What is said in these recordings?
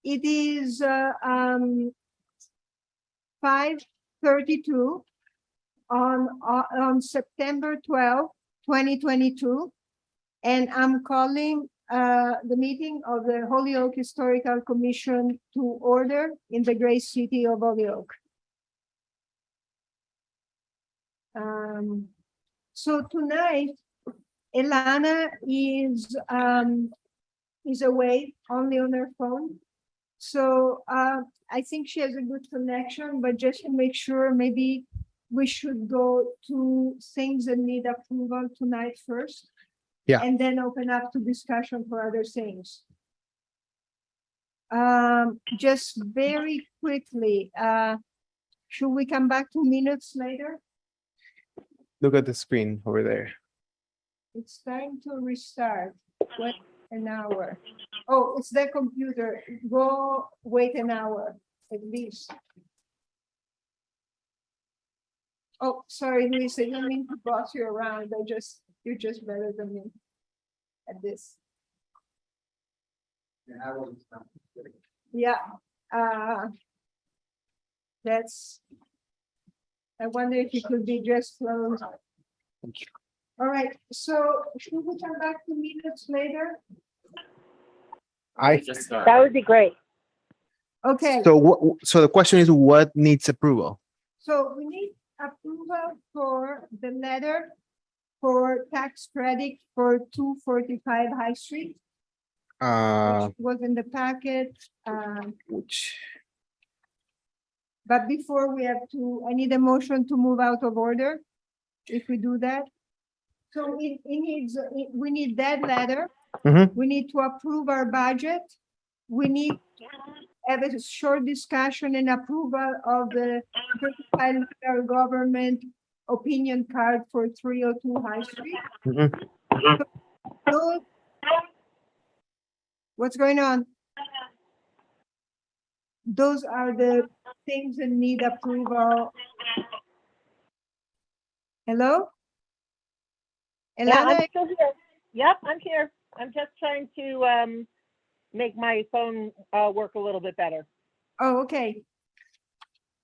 It is 5:32 on September 12, 2022. And I'm calling the meeting of the Holyoke Historical Commission to order in the great city of Holyoke. So tonight, Elana is away, only on her phone. So I think she has a good connection, but just to make sure, maybe we should go to things that need approval tonight first. Yeah. And then open up to discussion for other things. Just very quickly, should we come back 2 minutes later? Look at the screen over there. It's time to restart. Wait an hour. Oh, it's the computer. Go wait an hour at least. Oh, sorry, Luisa, I didn't mean to boss you around. You're just better than me at this. Yeah. That's. I wonder if it could be just closed. All right, so should we come back 2 minutes later? That would be great. Okay, So the question is, what needs approval? so we need approval for the letter for tax credit for 245 High Street, which was in the packet. Which But before we have to, I need a motion to move out of order, if we do that. So it needs, we need that letter. Mhm. We need to approve our budget. We need to have a short discussion and approval of the certified local government opinion card for 302 High Street. Mhm. Those- What's going on? Those are the things that need approval. Hello? Yeah, I'm Elana, still here. Yep, I'm here. I'm just trying to make my phone work a little bit better. oh, okay.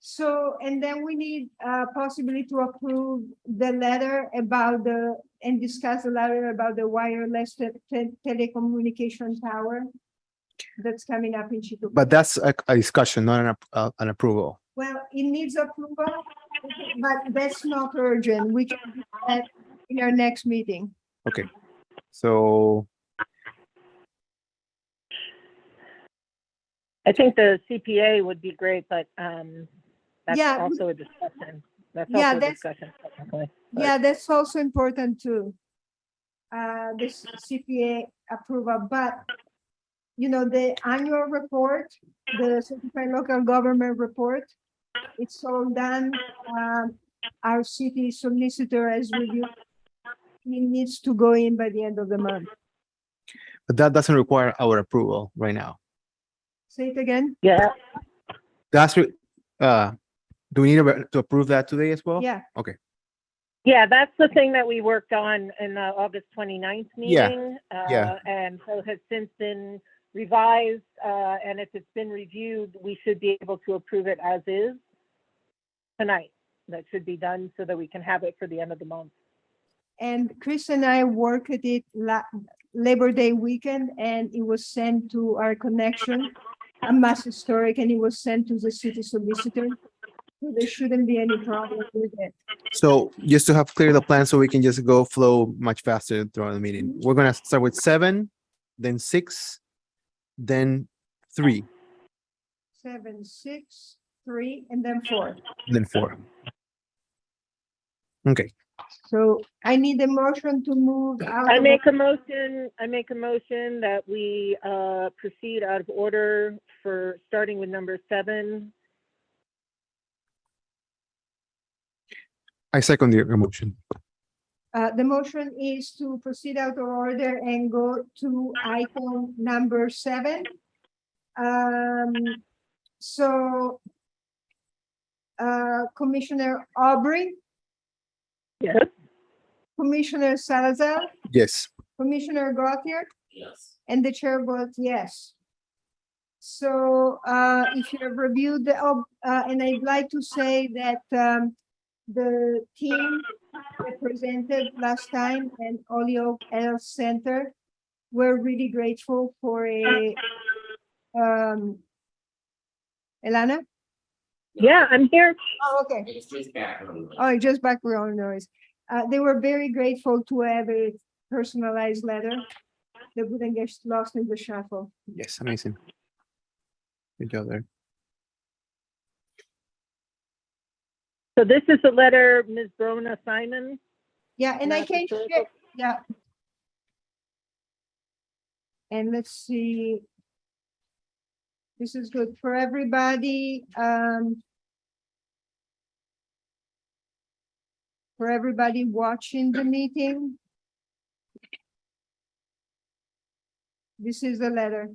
So, and then we need possibly to approve the letter about and discuss the letter about the wireless telecommunication tower that's coming up in Chicago. But that's a discussion, not an approval. Well, it needs approval, but that's not urgent. We can do that in our next meeting. Okay. So I think the CPA would be great, but that's Yeah, also a discussion. That's Yeah, also a that's- discussion technically. but- Yeah, that's also important too. This CPA approval, but you know, the annual report, the certified local government report, it's all done. Our city solicitor has reviewed. He needs to go in by the end of the month. but that doesn't require our approval right now. Say it again? Yeah, Do we need to approve that today as well? Yeah, yeah, that's the thing that we worked on in the August 29th Yeah, meeting. yeah. And so has since been revised, and if it's been reviewed, we should be able to approve it as is tonight. That should be done so that we can have it for the end of the month. and Chris and I worked at it Labor Day weekend, and it was sent to our connection, a Mass Historic, and it was sent to the city solicitor. So there shouldn't be any problem with it. So just to have clear the plan so we can just go flow much faster throughout the meeting. We're gonna start with 7, then 6, then 3, 7, 6, 3, and then 4. then 4. Okay, So I need a motion to move out. I of- make a motion that we proceed out of order for starting with number 7. I second the motion. The motion is to proceed out of order and go to item number 7. So Commissioner Aubrey, Yes. Commissioner Salazar, Yes. Commissioner Gauthier, Yes. and the chair votes yes. So if you have reviewed and I'd like to say that the team that presented last time and Olio Health Center, we're really grateful for Elana? Yeah, I'm here. Oh, okay. It's just background. Oh, just background noise. They were very grateful to have a personalized letter that wouldn't get lost in the shuffle. Yes, amazing. Good job there. So this is the letter Ms. Brona Simon. Yeah, and I Mass can Historical- share, yeah. And let's see. This is good for everybody. For everybody watching the meeting. This is the letter.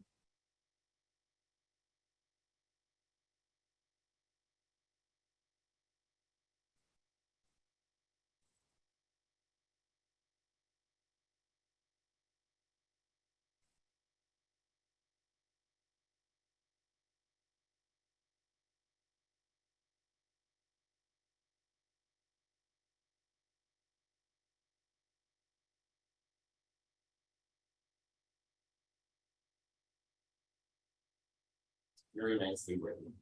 Very nicely written.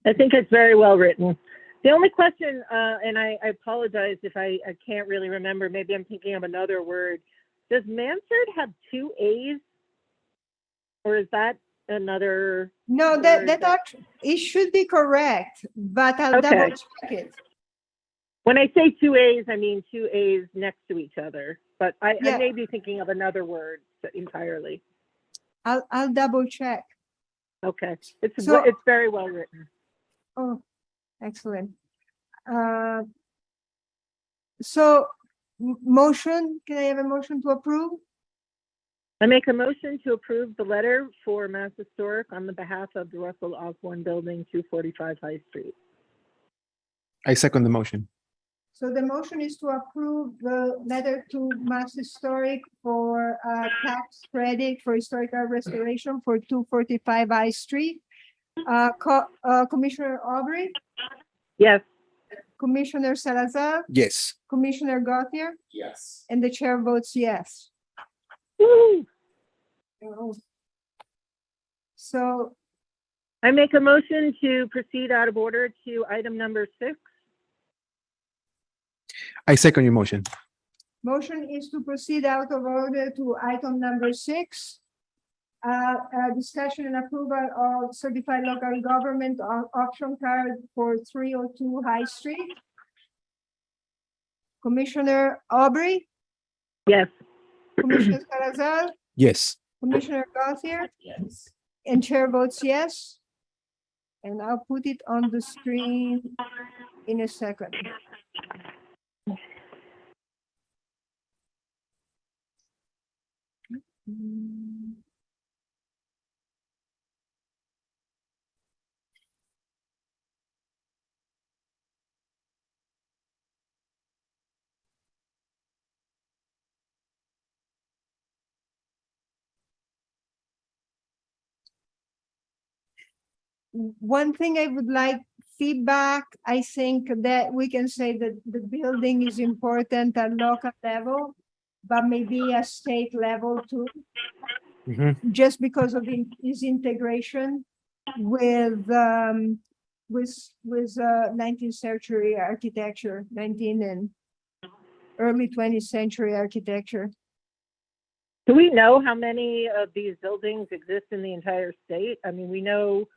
I think it's very well written. The only question, and I apologize if I can't really remember, maybe I'm thinking of another word. Does Mansard have two A's? Or is that another? No, word that actually, it should be correct, but I'll Okay. double check it. When I say two A's, I mean two A's next to each other, but I Yeah. may be thinking of another word entirely. I'll double check. Okay, it's So- it's very well written. Oh, excellent. So motion, can I have a motion to approve? I make a motion to approve the letter for Mass Historic on the behalf of the Russell-Osborne Building, 245 High Street. I second the motion. So the motion is to approve the letter to Mass Historic for tax credit for historical restoration for 245 I Street. Commissioner Aubrey, Yes, Commissioner Salazar, Yes. Commissioner Gauthier, Yes. and the chair votes yes. woo! So I make a motion to proceed out of order to item number 6. I second your motion. motion is to proceed out of order to item number 6. Discussion and approval of certified local government auction card for 302 High Street. Commissioner Aubrey, Yes, Commissioner Salazar, Yes. Commissioner Gauthier, Yes. and chair votes yes. And I'll put it on the screen in a second. One thing I would like feedback, I think that we can say that the building is important at local level, but maybe a state level too, Mhm. just because of its integration with 19th century architecture, 19th and early 20th century architecture. do we know how many of these buildings exist in the entire state? I mean, we know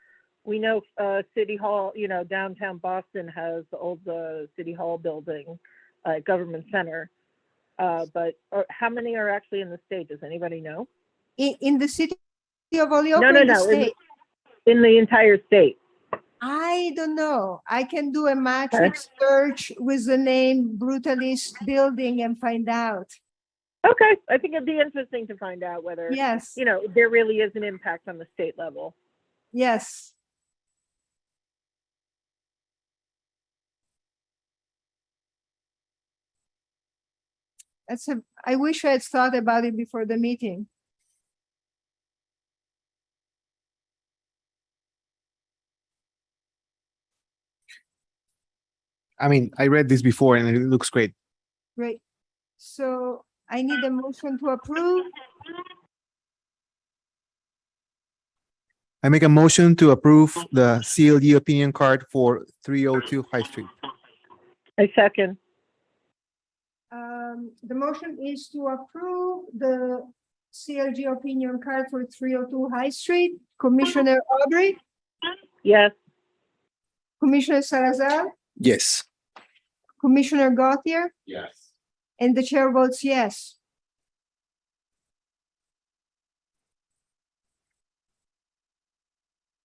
City Hall, downtown Boston has the old City Hall building, Government Center. But how many are actually in the state? Does anybody know? In the city of Holyoke, No, in the in state, in the entire state. I don't know. I can do a matrix search with the name Brutalist Building and find out. Okay, I think it'd be interesting to find out whether, Yes, there really is an impact on the state level. yes. I wish I had thought about it before the meeting. I mean, I read this before and it looks great. Great. So I need a motion to approve. I make a motion to approve the CLG opinion card for 302 High Street. I second. The motion is to approve the CLG opinion card for 302 High Street. Commissioner Aubrey, Yes. Commissioner Salazar, Yes. Commissioner Gauthier, Yes. and the chair votes yes.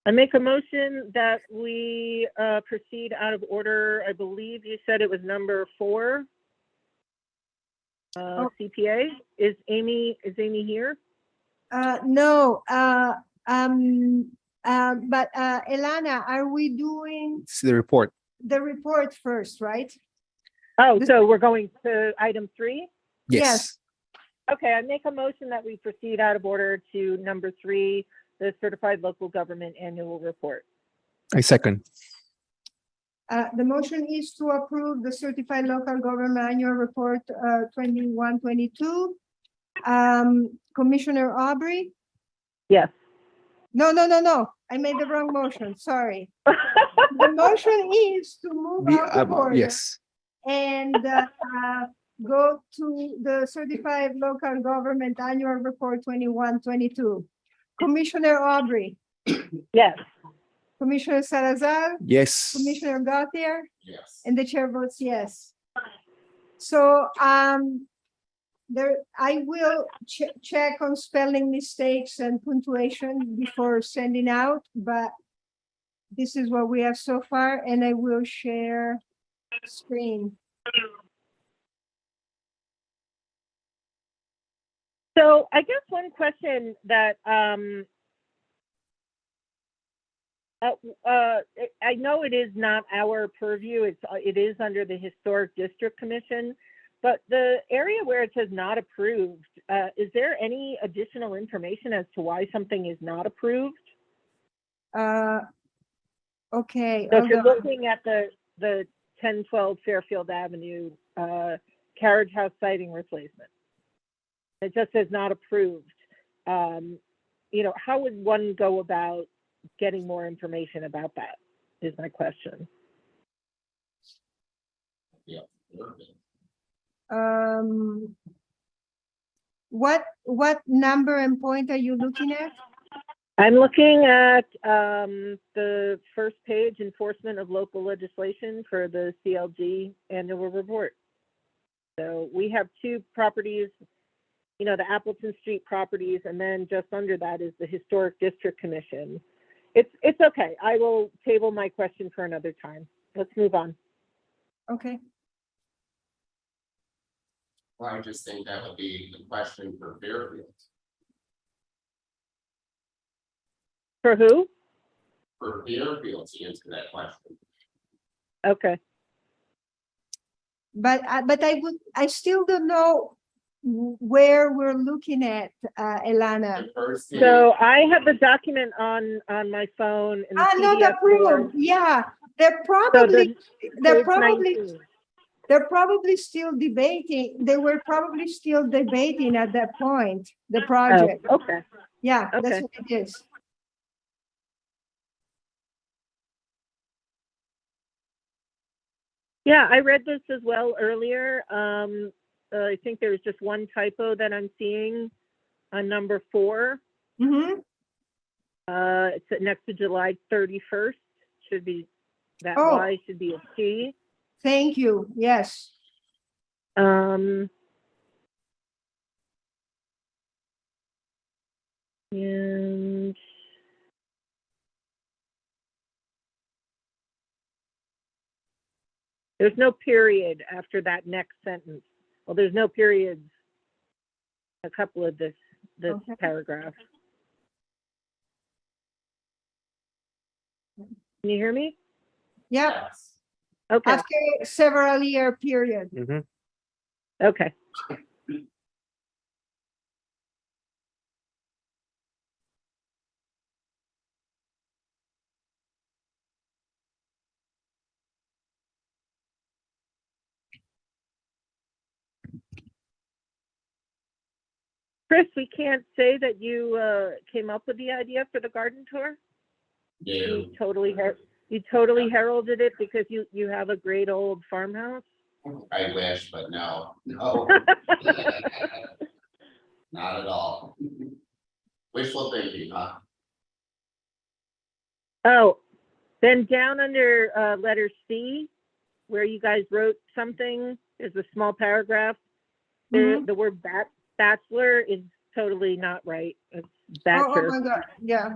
I make a motion that we proceed out of order. I believe you said it was number 4. Oh. CPA. Is Amy here? No, but Elana, are we doing It's the report. the report first, right? Oh, This- so we're going to item 3? Yes. Okay, I make a motion that we proceed out of order to number 3, the Certified Local Government Annual Report. I second. The motion is to approve the certified local government annual report, 21-22. Commissioner Aubrey? Yes. No. I made the wrong motion, sorry. The motion is to move We, out of order. yes. And go to the certified local government annual report 21-22. Commissioner Aubrey, Yes. Commissioner Salazar, Yes. Commissioner Gauthier, Yes. and the chair votes yes. So there, I will check on spelling mistakes and punctuation before sending out, but this is what we have so far, and I will share screen. So I guess one question that I know it is not our purview. It is under the Historic District Commission, but the area where it says not approved, is there any additional information as to why something is not approved? Okay. So if you're hold on. looking at the 1012 Fairfield Avenue carriage house siding replacement, it just says not approved. How would one go about getting more information about that is my question. Yeah. What number and point are you looking at? I'm looking at the first page, enforcement of local legislation for the CLG annual report. So we have 2 properties, the Appleton Street properties, and then just under that is the Historic District Commission. It's okay. I will table my question for another time. Let's move on. Okay. Well, I just think that would be the question for Fairfield. For who? For Fairfield to answer that question. Okay. But I still don't know where we're looking at, Elana. The first thing. So I have the document on my phone. In the Not PDF form. approved, yeah, they're So probably, page 19. they're probably still debating, they were probably still debating at that point, the project. Oh, okay. Yeah, that's okay. what it is. Yeah, I read this as well earlier. I think there's just one typo that I'm seeing on number 4. Mhm. It's next to July 31st. Should be that Oh. Y should be a T. Thank you, yes. And there's no period after that next sentence. Well, there's no periods. A couple of this Okay. paragraph. Can you hear me? Yeah, Yes. Okay. after several year period. Mhm. Okay. Chris, we can't say that you came up with the idea for the garden tour. No, You totally heralded it because you have a great old farmhouse. I wish, but no, no. Not at all. Wishful thinking, huh? Oh, then down under letter C, where you guys wrote something, there's a small paragraph. The word bachelor is totally not right. It's Oh bachelor. my God, yeah.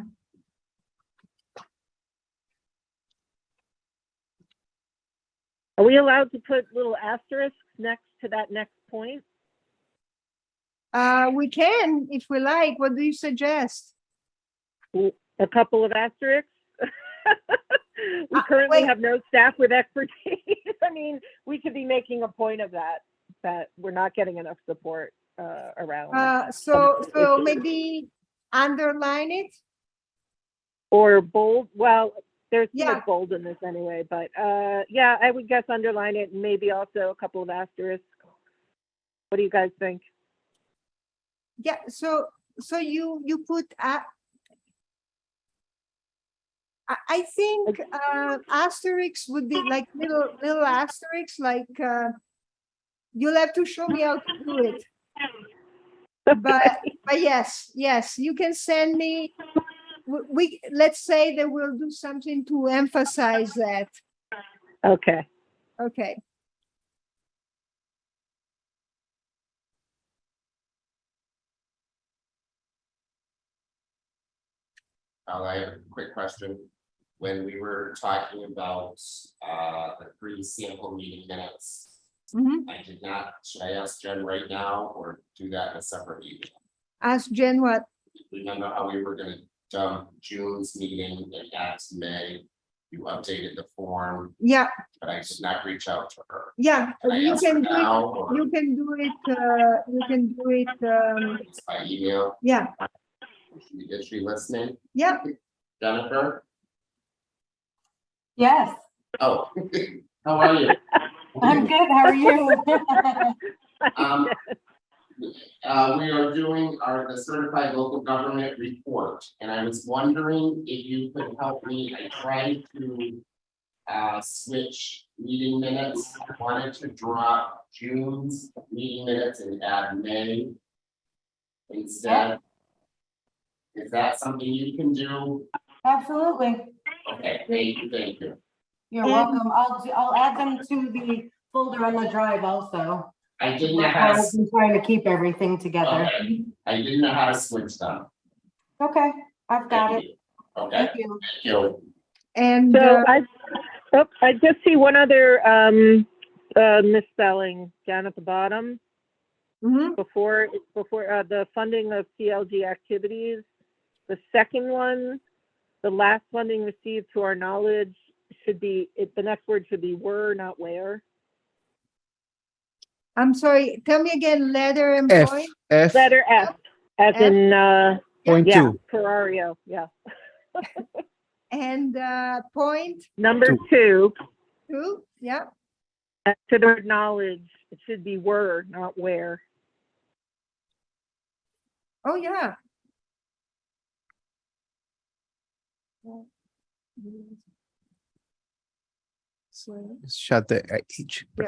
Are we allowed to put little asterisks next to that next point? We can, if we like. What do you suggest? A couple of asterisks? We currently wait. have no staff with expertise. I mean, we could be making a point of that we're not getting enough support around. So maybe underline it. Or bold, well, there's too Yeah. much bold in this anyway, but yeah, I would guess underline it and maybe also a couple of asterisks. What do you guys think? Yeah, so you put I think asterisks would be like little asterisks, like you'll have to show me how to do it. But yes, you can send me. We let's say that we'll do something to emphasize that. Okay. Okay. I have a quick question. When we were talking about the free sample meeting minutes, Mhm. I did not, should I ask Jen right now or do that in a separate meeting? Ask Jen what? Remember how we were gonna dump June's meeting and add to May? You updated the form, Yeah, but I did not reach out to her. yeah. Can I You ask her can do now it. or You can do it. You can do it. by email? Yeah, Is she listening? yeah. Jennifer? Yes, Oh, how are you? I'm good. How are you? We are doing the certified local government report, and I was wondering if you could help me. I tried to switch meeting minutes. I wanted to drop June's meeting minutes and add May instead. Is that something you can do? Absolutely. Okay, thank you. You're And- welcome. I'll add them to the folder on the drive also. I didn't know That's how why to. I've been trying to keep everything together. Okay, I didn't know how to switch them. Okay, I've got Thank it. you. Okay, Thank you. thank you. And So I just see one other misspelling down at the bottom mhm. before the funding of CLG activities. The second one, the last funding received to our knowledge should be, the next word should be were, not where. I'm sorry. Tell me again. Letter and F, point. F, Letter F, as F? in, point yeah, two. Ferrario, yeah. And point Number Two. 2, 2. Yeah. to the word knowledge, it should be were, not where. Oh yeah. So, shut the H. Yeah.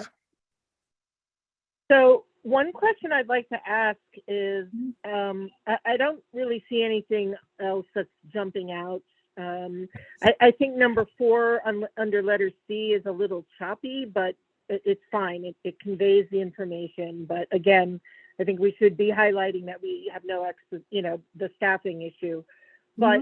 So one question I'd like to ask is, I don't really see anything else that's jumping out. I think number 4 under letter C is a little choppy, but it's fine. It conveys the information. But again, I think we should be highlighting that we have no the staffing issue. But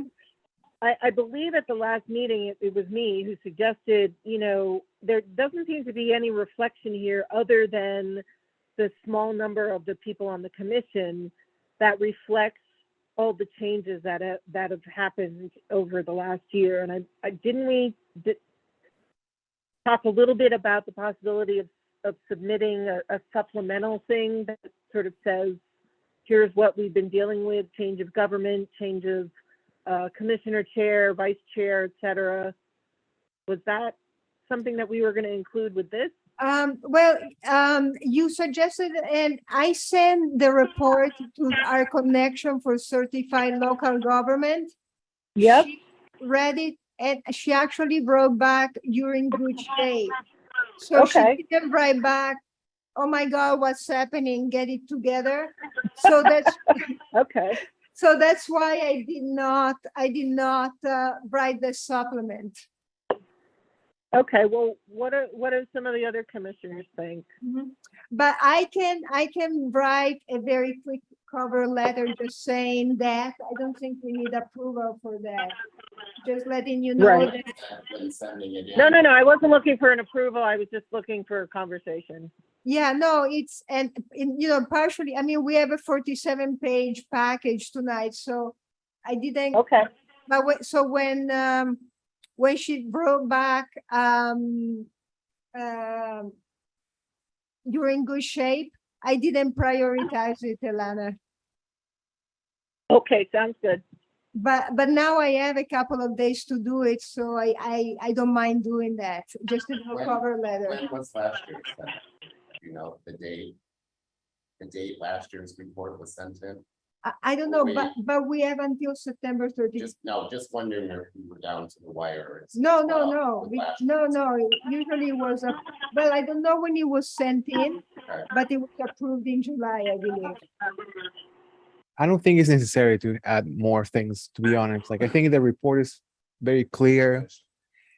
I believe at the last meeting, it was me who suggested, there doesn't seem to be any reflection here other than the small number of the people on the commission that reflects all the changes that have happened over the last year. And didn't we talk a little bit about the possibility of submitting a supplemental thing that sort of says, here's what we've been dealing with, change of government, change of commissioner chair, vice chair, et cetera. Was that something that we were going to include with this? You suggested, and I sent the report to our connection for certified local government. Yep. She read it and she actually wrote back, "You're in good shape." So Okay. she didn't write back, "Oh my God, what's happening? Get it together." So that's Okay. so that's why I did not write the supplement. Okay. Well, what are some of the other commissioners think? Mhm. But I can write a very quick cover letter just saying that. I don't think we need approval for that. Just letting you know Right. that, And sending it in. No, no, no. I wasn't looking for an approval. I was just looking for a conversation. yeah, no, it's, and, partially, I mean, we have a 47-page package tonight, so I didn't, Okay. but when she brought back, you're in good shape, I didn't prioritize it, Elana. Okay. Sounds good. But now I have a couple of days to do it, so I don't mind doing that, just a little When- cover letter. When was last year's sent? You know, the date last year's report was sent in? I don't know, Wait. but we have until September 30th. Just wondering if we were down to the wire. No, with last year's. no, usually it was, well, I don't know when it was sent in, Okay. but it was approved in July, I believe. I don't think it's necessary to add more things, to be honest. Like, I think the report is very clear.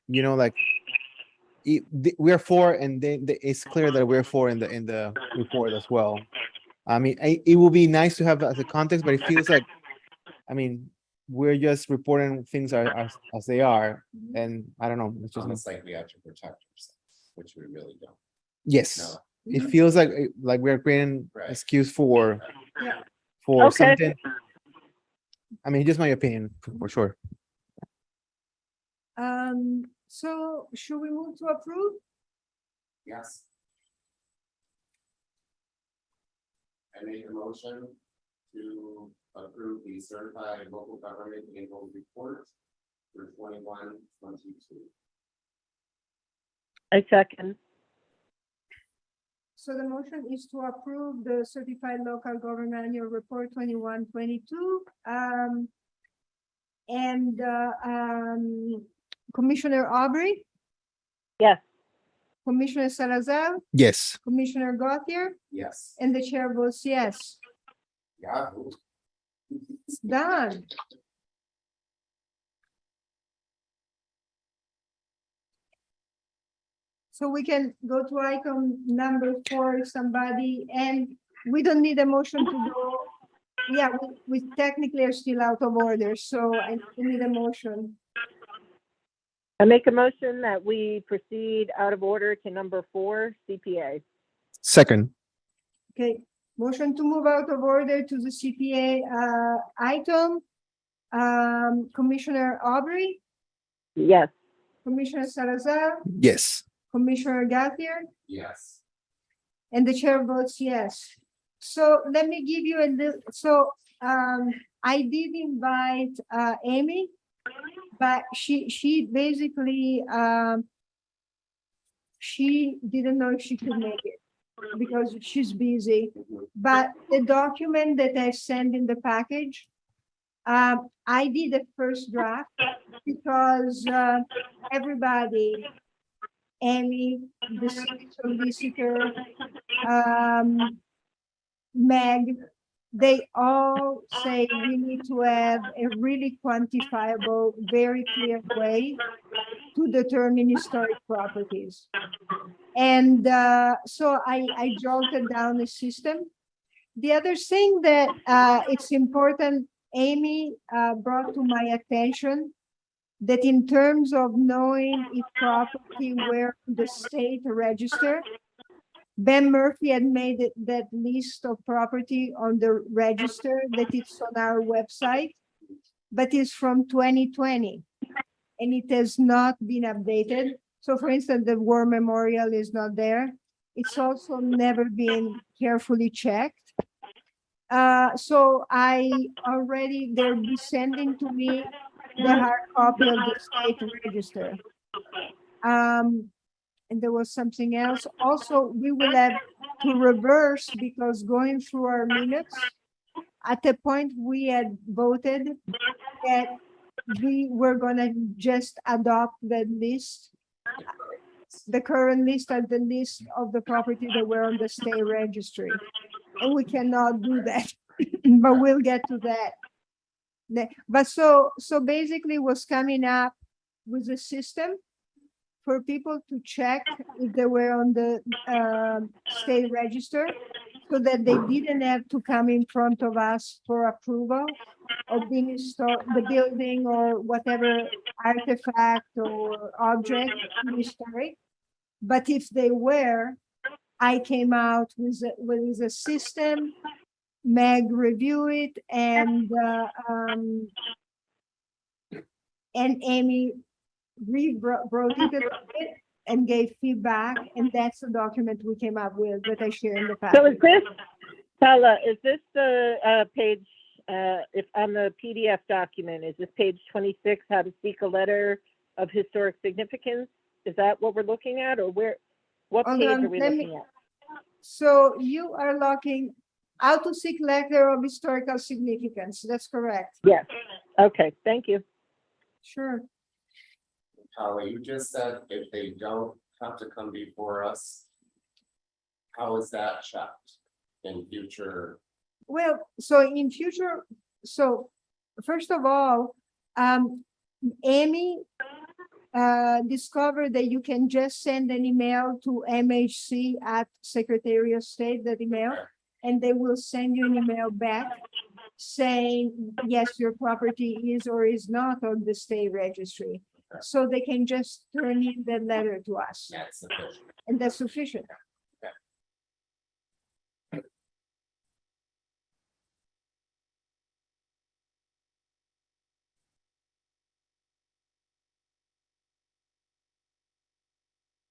You know, like we are for, and then it's clear that we're for in the report as well. I mean, it will be nice to have as a context, but it feels like, I mean, we're just reporting things as they are, and I don't know. It's just Almost like we have to protect ourselves, which we really don't. yes. No. It feels like we're creating Right. excuse for Yeah. for Okay. something. I mean, just my opinion for sure. So should we move to approve? Yes. I make a motion to approve the certified local government annual report for 21-22. I second. So the motion is to approve the certified local government annual report 21-22. Commissioner Aubrey, Yes. Commissioner Salazar, Yes. Commissioner Gauthier, Yes. and the chair votes yes. Yeah. It's done. So we can go to item number 4, if somebody, and we don't need a motion to go. Yeah, we technically are still out of order, so I need a motion. I make a motion that we proceed out of order to number 4, CPA. Second. Okay, motion to move out of order to the CPA item. Commissioner Aubrey, Yes. Commissioner Salazar, Yes. Commissioner Gauthier, Yes. and the chair votes yes. So let me give you a little, I did invite Amy, but she basically, she didn't know if she could make it because she's busy. But the document that I sent in the package, I did a first draft because everybody, Amy, the city solicitor, Meg, they all say we need to have a really quantifiable, very clear way to determine historic properties. And so I jotted down the system. The other thing that it's important, Amy brought to my attention, that in terms of knowing if property were in the state register, Ben Murphy had made that list of property on the register that it's on our website, but it's from 2020 and it has not been updated. So for instance, the war memorial is not there. It's also never been carefully checked. So they'll be sending to me the hard copy of the state register. and there was something else. Also, we will have to reverse because going through our minutes, at the point we had voted that we were gonna just adopt the list, the current list and the list of the property that were on the state registry. And we cannot do that, but we'll get to that. But so basically what's coming up with a system for people to check if they were on the state register, so that they didn't have to come in front of us for approval of being installed, the building or whatever artifact or object historic. But if they were, I came out with a system, Meg review it, and Amy wrote it and gave feedback, and that's the document we came up with that I shared in the past. So is this, Paula, is this the page, if on the PDF document, is this page 26, how to seek a letter of historic significance? Is that what we're looking at, or what Hold page on, are we let me- looking at? So you are looking how to seek letter of historical significance. That's correct. Yes, okay, thank you. Sure. Paula, you just said if they don't have to come before us, how is that checked in future? Well, so in future, so first of all, Amy discovered that you can just send an email to MHC at Secretary of State, that email, and they will send you an email back saying, yes, your property is or is not on the state registry. So they can just turn in that letter to us, That's sufficient. and that's sufficient.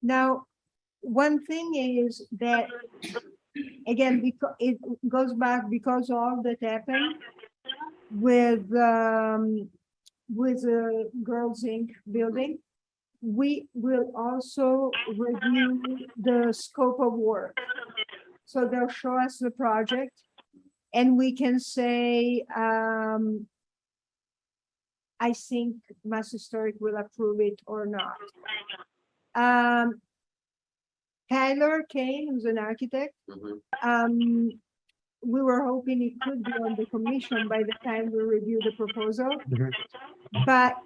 Now, one thing is that, again, because it goes back because all that happened with the Girls Inc. building, we will also review the scope of work. So they'll show us the project, and we can say, I think Mass Historic will approve it or not. Tyler Kane, who's an architect, Mhm. we were hoping he could be on the commission by the time we review the proposal. Mhm. But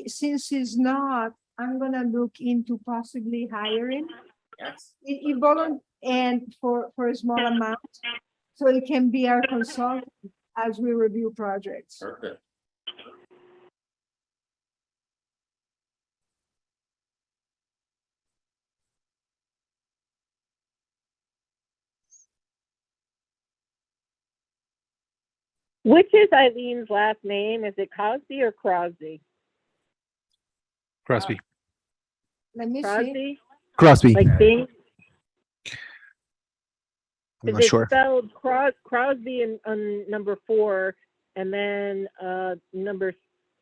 since he's not, I'm gonna look into possibly hiring. Yes. And for a small amount, so it can be our consultant as we review projects. Perfect. Which is Eileen's last name? Is it Cosby or Crosby? Crosby. Let me see. Crosby, Crosby. like Bing? I'm Is not it sure. spelled Crosby on number 4, and then number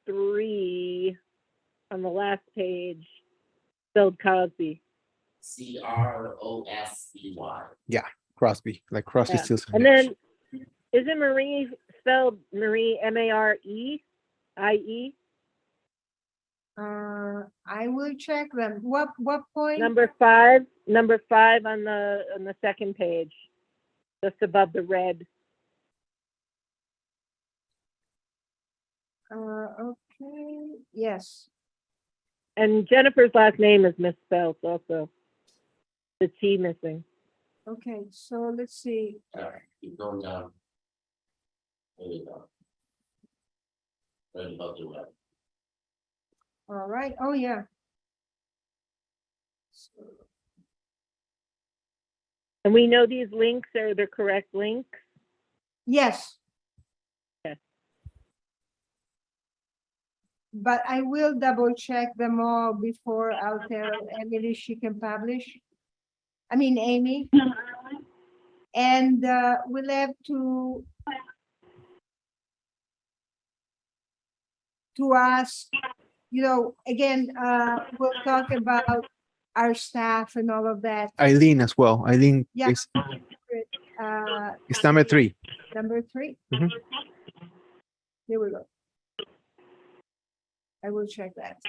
3 on the last page spelled Cosby. Crosby. Crosby, like Crosby, Yeah. Stills. And then isn't Marie spelled Marie Marie? I will check them. What point? Number 5 on the second page, just above the red. Okay, yes. And Jennifer's last name is misspelled also. The T missing. Okay, so let's see. All right, keep going down. There you go. Right above the red. All right, oh, yeah. And we know these links are the correct links. Yes. Yes. But I will double check them all before I'll tell Emily she can publish. I mean, Amy. And we'll have to ask, again, we'll talk about our staff and all of that. Eileen as well. Eileen Yeah. is Uh, it's number 3. number 3. Mhm. Here we go. I will check that.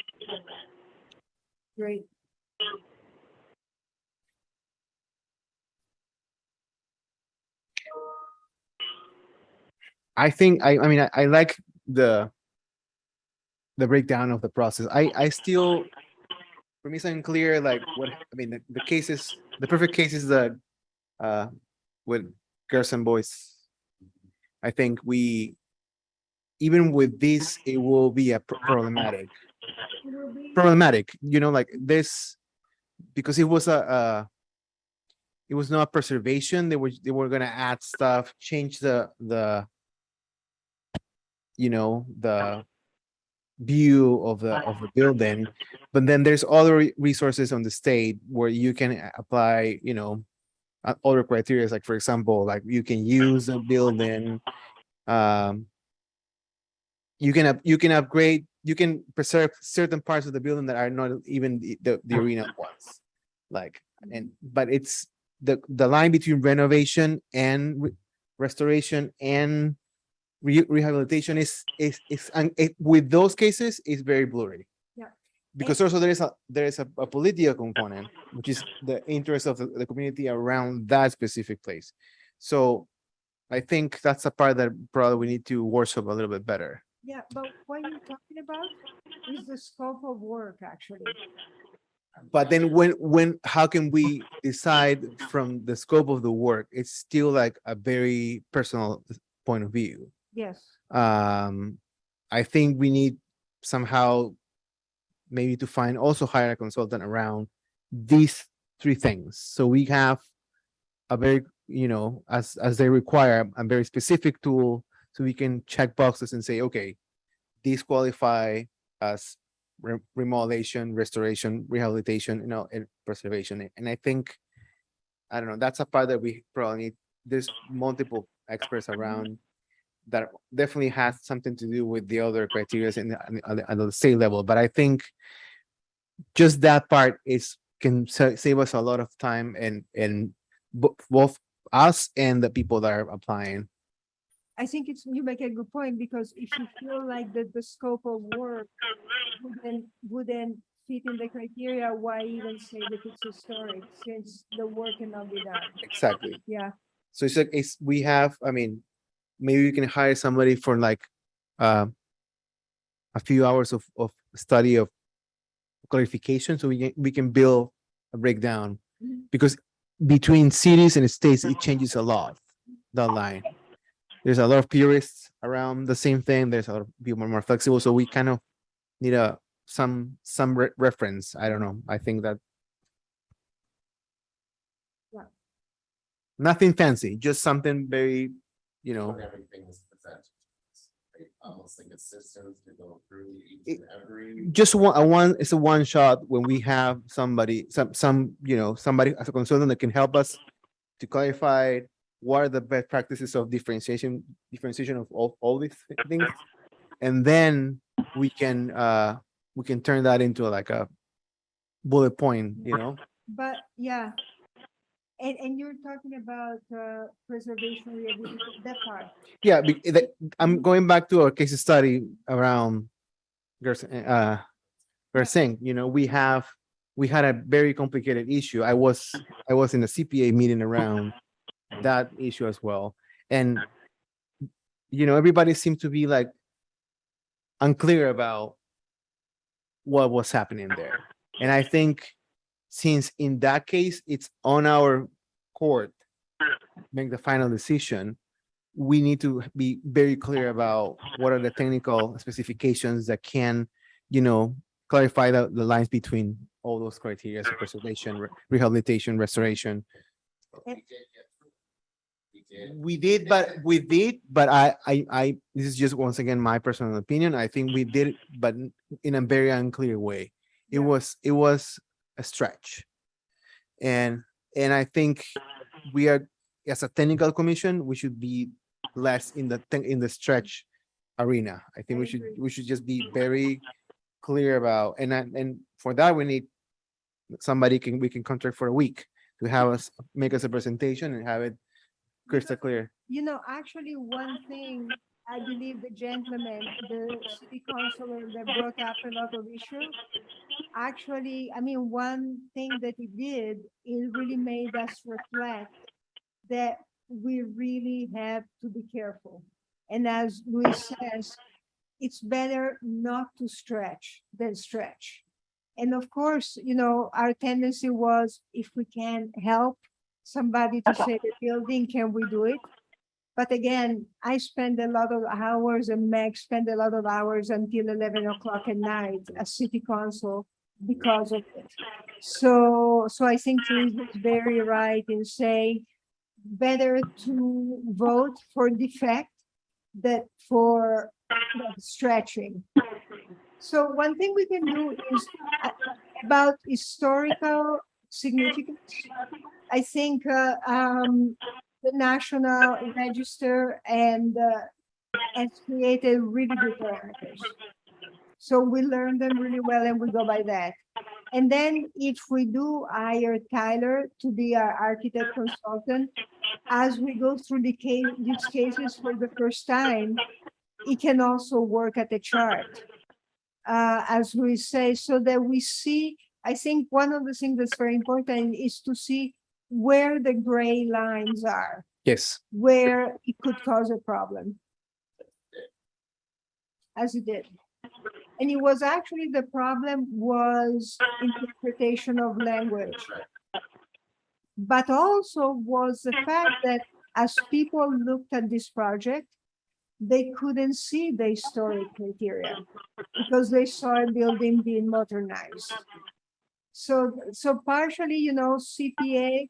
Great. I think I mean I like the breakdown of the process. I still, for me it's unclear like what I mean the cases, the perfect case is the with girls and boys. I think we, even with this, it will be a problematic, you know, like this, because it was it was not preservation. They were gonna add stuff, change the you know, the view of the building, but then there's other resources on the state where you can apply, you know, other criteria, like for example, like you can use a building, you can upgrade, you can preserve certain parts of the building that are not even the arena ones, like, and but it's the line between renovation and restoration and rehabilitation is with those cases is very blurry. Yeah. Because also there is a political component, which is the interest of the community around that specific place. So I think that's a part that probably we need to workshop a little bit better. Yeah, but what you're talking about is the scope of work, actually. But then how can we decide from the scope of the work? It's still like a very personal point of view. Yes. I think we need somehow maybe to hire a consultant around these 3 things. So we have a very, you know, as they require, a very specific tool, so we can check boxes and say, okay, these qualify as remodelation, restoration, rehabilitation, you know, and preservation. And I think, I don't know, that's a part that we probably need. There's multiple experts around that definitely has something to do with the other criteria at the state level. But I think just that part can save us a lot of time and both us and the people that are applying. I think you make a good point, because if you feel like that the scope of work wouldn't fit in the criteria, why even say that it's historic, since the work cannot be done? Exactly. Yeah. So it's like we have, I mean, maybe we can hire somebody for like a few hours of study of clarification, so we can build a breakdown. Mhm. Because between cities and states it changes a lot, the line. There's a lot of purists around the same thing. There's a lot of people more flexible, so we kind of need some reference. I don't know. I think that Yeah. nothing fancy, just something very, you know, When everything is presented. Almost like a system to go through each and every. just it's a one shot when we have somebody, some you know, somebody as a consultant that can help us to clarify what are the best practices of differentiation of all these things, and then we can turn that into like a bullet point, you know. But yeah, and you're talking about preservation, rehabilitation, that part. Yeah, I'm going back to our case study around Gersing. You know, we had a very complicated issue. I was in a CPA meeting around that issue as well, and you know, everybody seemed to be like unclear about what was happening there. And I think since in that case it's on our court make the final decision, we need to be very clear about what are the technical specifications that can, you know, clarify the lines between all those criteria: so preservation, rehabilitation, restoration. We did, but I this is just once again my personal opinion. I think we did it, but in a very unclear way. It was a stretch, and I think we are, as a technical commission, we should be less in the stretch arena. I think I agree. we should just be very clear about, and for that we need we can contract for a week to have us make us a presentation and have it crystal clear. You know, actually, one thing, I believe the gentleman, the city councilor that brought up a lot of issues. Actually, I mean, one thing that he did, it really made us reflect that we really have to be careful. And as Luis says, it's better not to stretch than stretch. And of course, you know, our tendency was, if we can help somebody to save a building, can we do it? But again, I spend a lot of hours, and Meg spent a lot of hours until 11 o'clock at night as city council because of it. So I think Teresa is very right in saying better to vote for defect than for stretching. So one thing we can do is about historical significance. I think the National Register and has created really good parameters. So we learn them really well and we go by that. And then if we do hire Tyler to be our architect consultant, as we go through these cases for the first time, it can also work at the chart. As we say, so that we see, I think one of the things that's very important is to see where the gray lines are, Yes. where it could cause a problem. As it did. And it was actually, the problem was interpretation of language. But also was the fact that as people looked at this project, they couldn't see the historic criteria because they saw a building being modernized. So partially, you know, CPA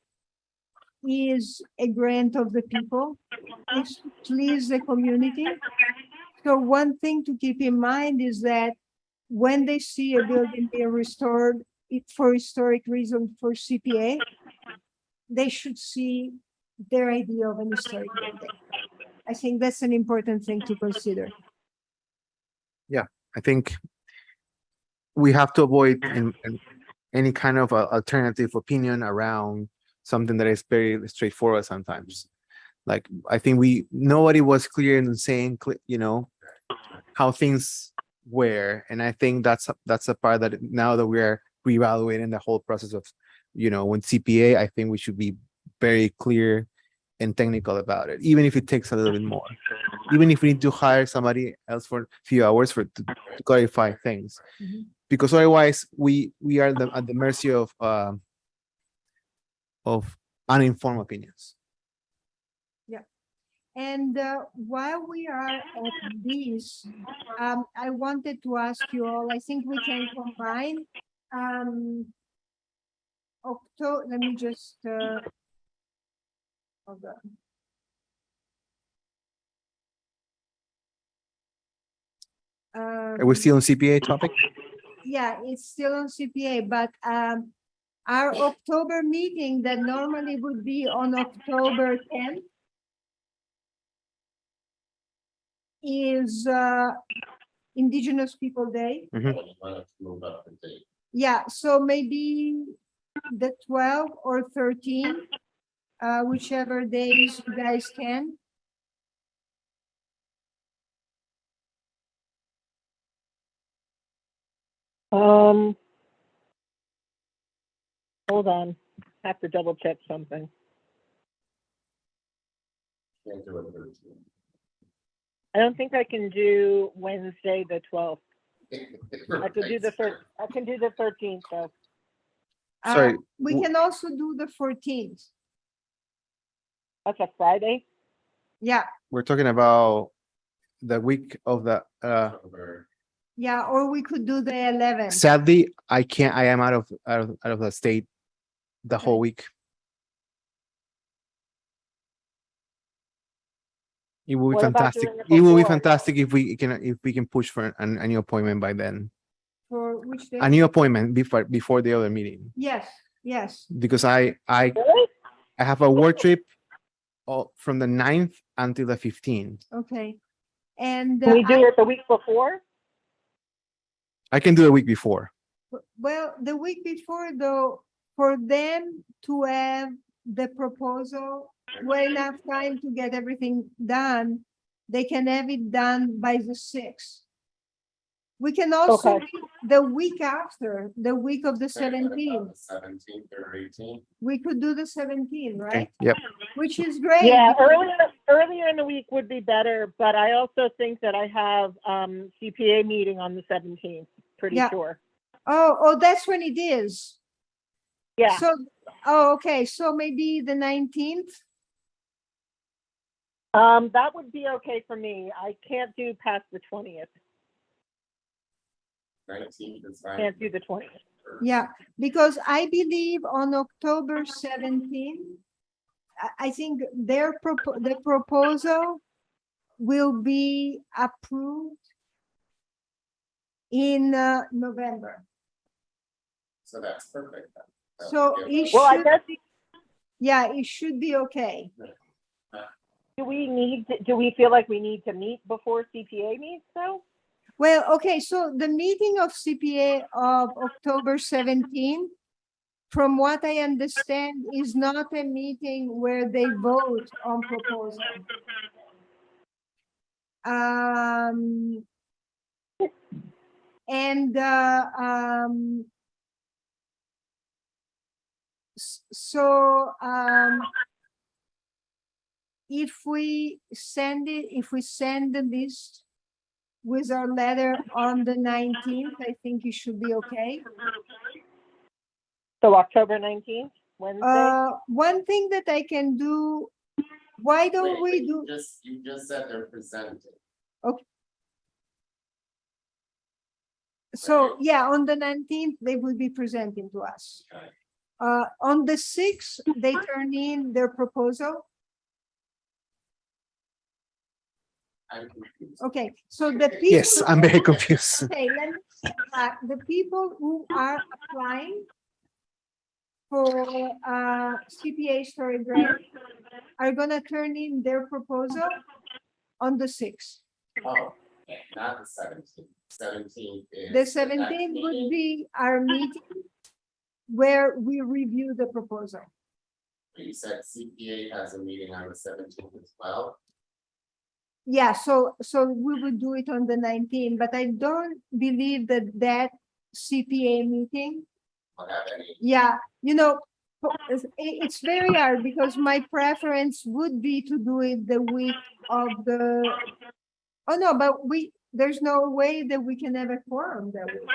is a grant of the people, is to please the community. So one thing to keep in mind is that when they see a building being restored for historic reasons for CPA, they should see their idea of an historic building. I think that's an important thing to consider. Yeah, I think we have to avoid any kind of alternative opinion around something that is very straightforward sometimes. Like, I think nobody was clear in saying, you know, how things were. And I think that's a part that now that we're reevaluating the whole process of, you know, when CPA, I think we should be very clear and technical about it, even if it takes a little bit more, even if we need to hire somebody else for a few hours to clarify things. Mhm. Because otherwise we are at the mercy of uninformed opinions. And while we are at this, I wanted to ask you all, I think we can combine October, let me just, hold on. Are we still on CPA topic? Yeah, it's still on CPA, but our October meeting that normally would be on October 10th is Indigenous People Day. Move up the date. Yeah, so maybe the 12 or 13, whichever days you guys can. Hold on, have to double check something. Can't do it Thursday. I don't think I can do Wednesday, the 12th. I could do the first, I can do the 13th though. Sorry, We can also do the 14th. That's a Friday? Yeah, we're talking about the week of the yeah, or we could do the 11th. sadly, I can't. I am out of the state the whole week. It will be What about fantastic. doing it It will be before? fantastic if we can push for a new appointment by then. For which day? A new appointment before the other meeting, Yes, yes. because I Really? have a work trip from the 9th until the 15th. Okay. And Can we do it the week before? I can do the week before. Well, the week before though, for them to have the proposal, well enough time to get everything done, they can have it done by the 6th. We can also Okay. meet the week after, the week of the 17th. 17th or 18th. We could do the 17th, Okay, right? yep. Which is great. Yeah, because- earlier in the week would be better, but I also think that I have CPA meeting on the 17th, pretty Yeah. sure. Oh, that's when it is. Yeah, So, oh, okay, so maybe the 19th? that would be okay for me. I can't do past the 20th. 19th is fine. Can't do the 20th. Yeah, because I believe on October 17th, I think the proposal will be approved in November. So that's perfect. then. That So would give it us- Well, I should, guess, yeah, it should be okay. do we feel like we need to meet before CPA meets though? Well, okay, so the meeting of CPA of October 17th, from what I understand, is not a meeting where they vote on proposal. And if we send the list with our letter on the 19th, I think it should be okay. So October 19th, Wednesday? One thing that I can do, why don't Wait, we do? You just said they're presented. So, yeah, on the 19th, they will be presenting to us. Okay. On the 6th, they turn in their proposal. I'm confused. Okay, so the people. Yes, I'm very confused. Okay, the people who are applying for CPA Historic Grant are gonna turn in their proposal on the 6th. Oh, okay, not the 17th. 17th is. The next 17th would meeting. be our meeting where we review the proposal. You said CPA has a meeting on the 17th as well. Yeah, so we would do it on the 19th, but I don't believe that CPA meeting, I'll have any. yeah, it's very hard because my preference would be to do it the week of the, oh no, but there's no way that we can have a quorum that week.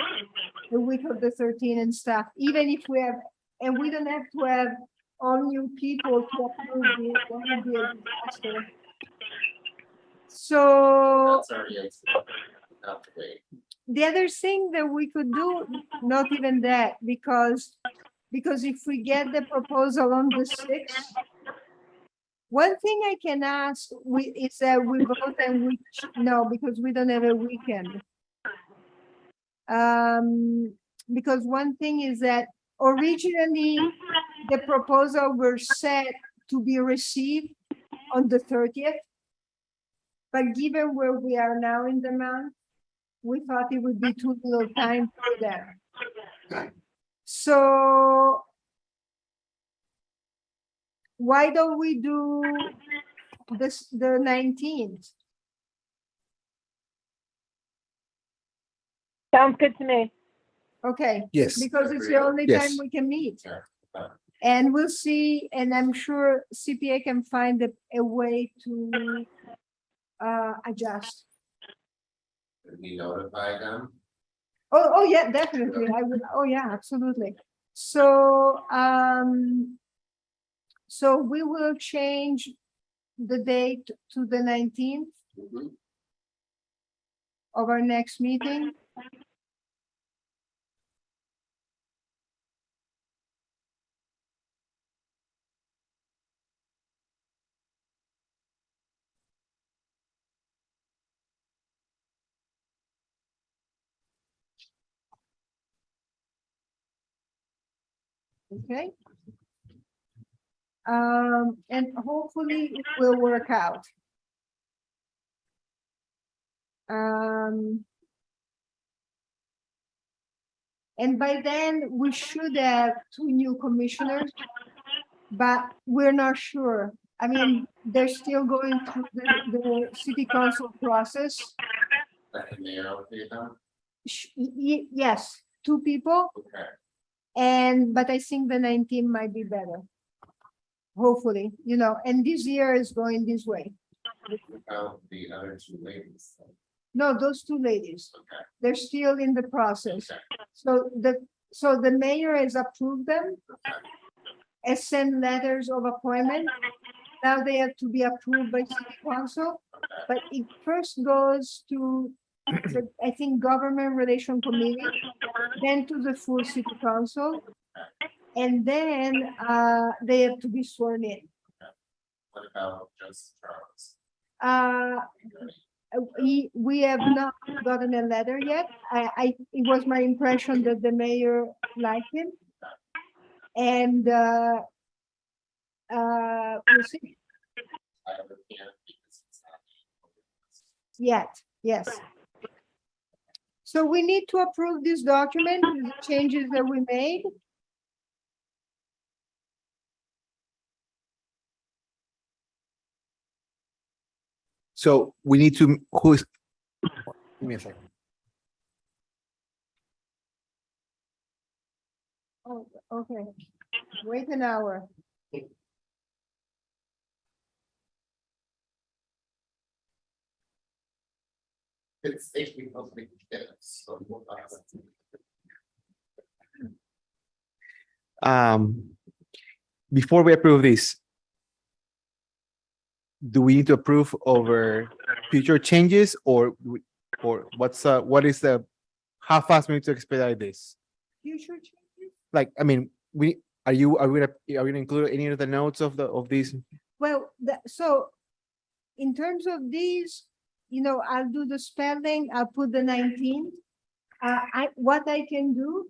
The week of the 13th and stuff, even if we have, and we don't have to have all new people to approve it, that would be a disaster. So That's already in. Not the date. the other thing that we could do, not even that, because if we get the proposal on the 6th, one thing I can ask is that we vote and no, because we don't have a weekend. Because one thing is that originally the proposal were set to be received on the 30th. But given where we are now in the month, we thought it would be too little time for them. So why don't we do this, the 19th? Sounds good to me. Okay, Yes, because it's the only time Yes. we can meet. Sure. And we'll see, and I'm sure CPA can find a way to adjust. Did we notify them? Oh, yeah, definitely. I would, oh, yeah, absolutely. So, so we will change the date to the 19th Mhm. of our next meeting. Okay. And hopefully it will work out. And by then, we should have 2 new commissioners, but we're not sure. I mean, they're still going through the city council process. That the mayor okay them? Yes, 2 people, Okay. but I think the 19 might be better. Hopefully, and this year is going this way. Without the other two ladies. No, those 2 ladies, Okay. they're still in the process. Okay. So the mayor has approved them, has sent letters of appointment. Now they have to be approved by city council, but it first goes to I think, government relation committee, then to the full city council. And then they have to be sworn in. What about just Charles? Uh, we have not gotten a letter yet. It was my impression that the mayor liked him. And we'll see. I understand because it's not. Yet, yes. So we need to approve this document, with the changes that we made. So we need to, give me a second. Oh, okay. Wait an hour. It's actually public. So. Before we approve this, do we need to approve over future changes or what is the, how fast we need to expedite this? Future changes? Like, I mean, are we gonna include any of the notes of these? Well, so in terms of these, I'll do the spelling, I'll put the 19. What I can do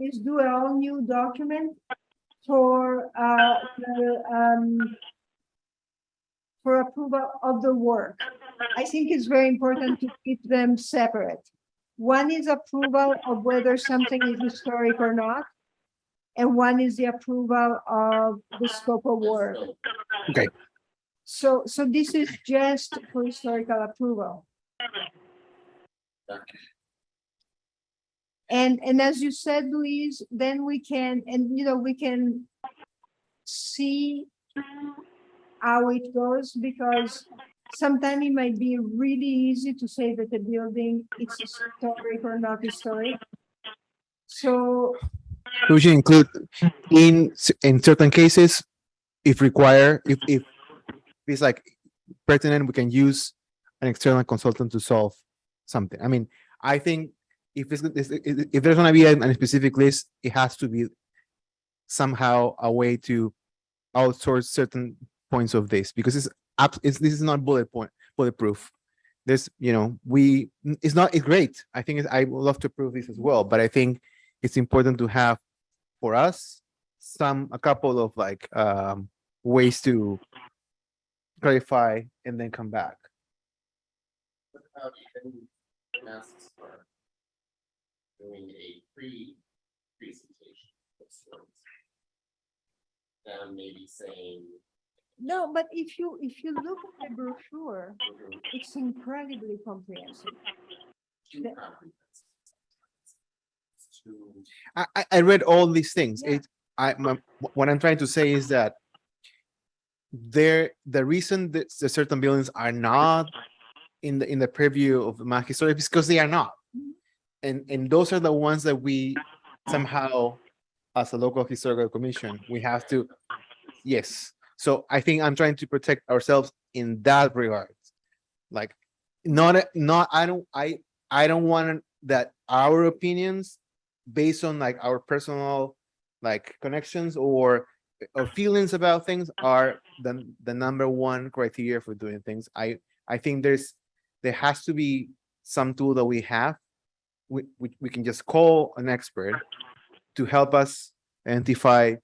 is do a all new document for approval of the work. I think it's very important to keep them separate. One is approval of whether something is historic or not, and one is the approval of the scope of work. Okay. So this is just for historical approval. And as you said, Louise, then we can, we can see how it goes, because sometimes it might be really easy to say that the building is historic or not historic. So We should include in certain cases, if required, if it's like pertinent, we can use an external consultant to solve something. I mean, I think if there's going to be a specific list, it has to be somehow a way to outsource certain points of this, because this is not bulletproof. There's, it's great. I think I would love to prove this as well, but I think it's important to have for us a couple of ways to clarify and then come back. What about even masks for doing a presentation of sorts? Then maybe saying. no, but if you look at the brochure, it's incredibly comprehensive. Too The- comprehensive. It's too. I read all these things. Yeah. What I'm trying to say is that the reason that the certain buildings are not in the preview of MA Historic is because they are not, and those are the ones that we somehow, as a local historical commission, we have to. Yes. So I think I'm trying to protect ourselves in that regard. Like, I don't want that our opinions based on our personal connections or feelings about things are the number one criteria for doing things. I think there has to be some tool that we have. We can just call an expert to help us identify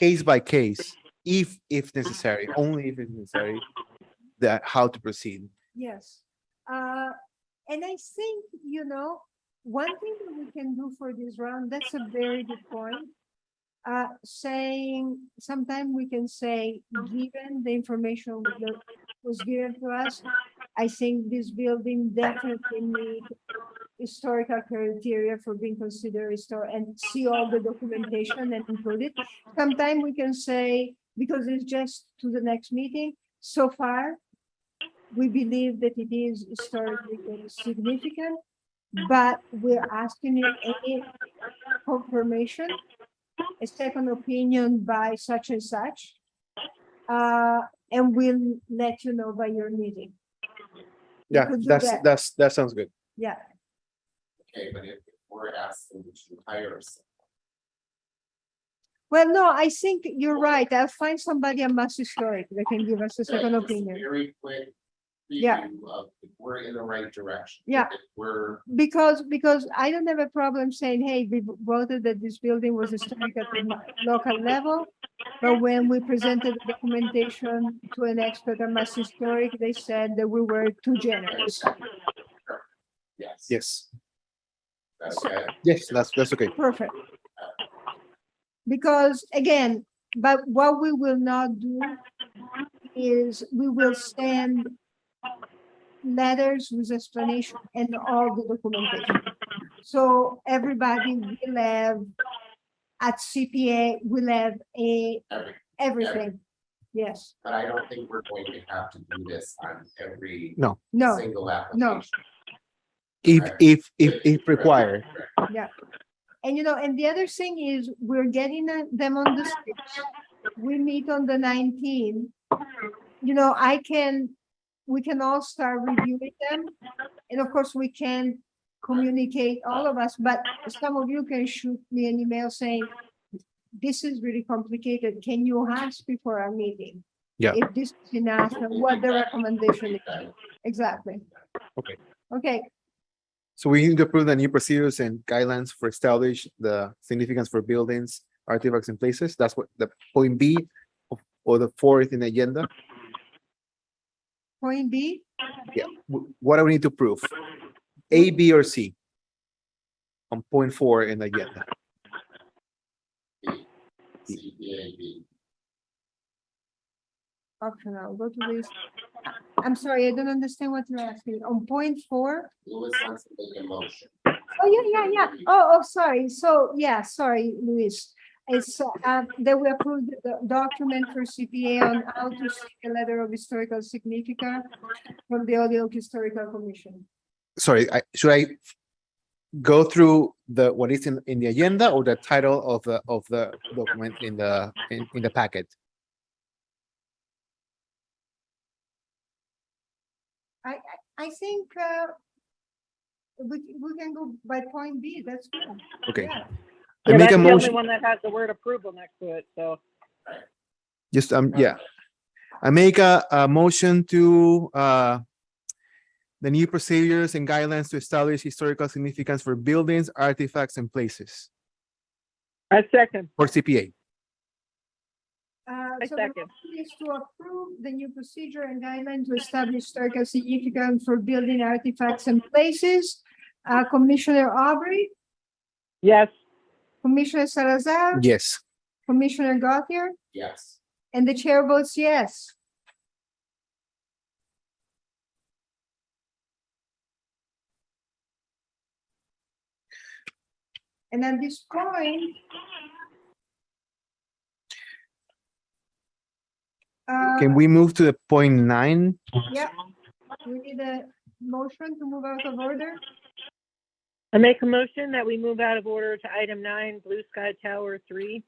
case by case, if necessary, only if it's necessary, that how to proceed. Yes. And I think, one thing that we can do for this round, that's a very good point. Saying, sometime we can say, given the information that was given to us, I think this building definitely meet historical criteria for being considered historic, and see all the documentation and include it. Sometime we can say, because it's just to the next meeting, so far, we believe that it is historically significant, but we're asking you any confirmation, a second opinion by such and such. And we'll let you know by your meeting. We Yeah, could do that's, that. that sounds good. Yeah, Okay, but if we're asking to hire someone, well, no, I think you're right. I'll find somebody at Mass Historic that can give us a second just a opinion. very quick Yeah. preview of if we're in the right direction. Yeah. If we're, Because I don't have a problem saying, hey, we voted that this building was historic at the local level. But when we presented the documentation to an expert at Mass Historic, they said that we were too generous. yes. Yes, That's okay. yes, that's okay. Perfect. Because again, but what we will not do is we will send letters with explanation and all the documentation. So everybody will have, at CPA, will have everything. Yes, But I don't think we're going to have to do this on every No, no, single application. if required. and and the other thing is, we're getting them on the 6th. We meet on the 19th. We can all start reviewing them. And of course, we can communicate, all of us, but some of you can shoot me an email saying, this is really complicated. Can you ask before our meeting? Yeah. If this is enough, and what the recommendation is. Exactly. Okay. Okay, So we need to approve the new procedures and guidelines for establish the significance for buildings, artifacts, and places. That's what the point B or the fourth in the agenda. point B, What do we need to prove? A, B, or C? On point 4 in the agenda. CPAB. optional, go to this. I'm sorry, I don't understand what you're asking. On point 4? Louis wants to make a motion. Oh, yeah. Oh, sorry. So, yeah, sorry, Luis. It's that we approved the document for CPA on how to seek a letter of historical significance from the Holyoke Historical Commission. Sorry, should I go through what is in the agenda or the title of the document in the packet? I think we can go by point B. That's good. Okay. Yeah. I Yeah, make that's a the only motion. one that has the word approval next to it, so. Just yeah. I make a motion to the new procedures and guidelines to establish historical significance for buildings, artifacts, and places I second. for CPA. I So the second. motion is to approve the new procedure and guideline to establish historical significance for building, artifacts, and places. Commissioner Aubrey, Yes, Commissioner Salazar, Yes. Commissioner Gauthier, Yes. and the chair votes yes. And at this point, Can we move to the point 9? yeah, we need a motion to move out of order. I make a motion that we move out of order to item 9, Blue Sky Tower 3,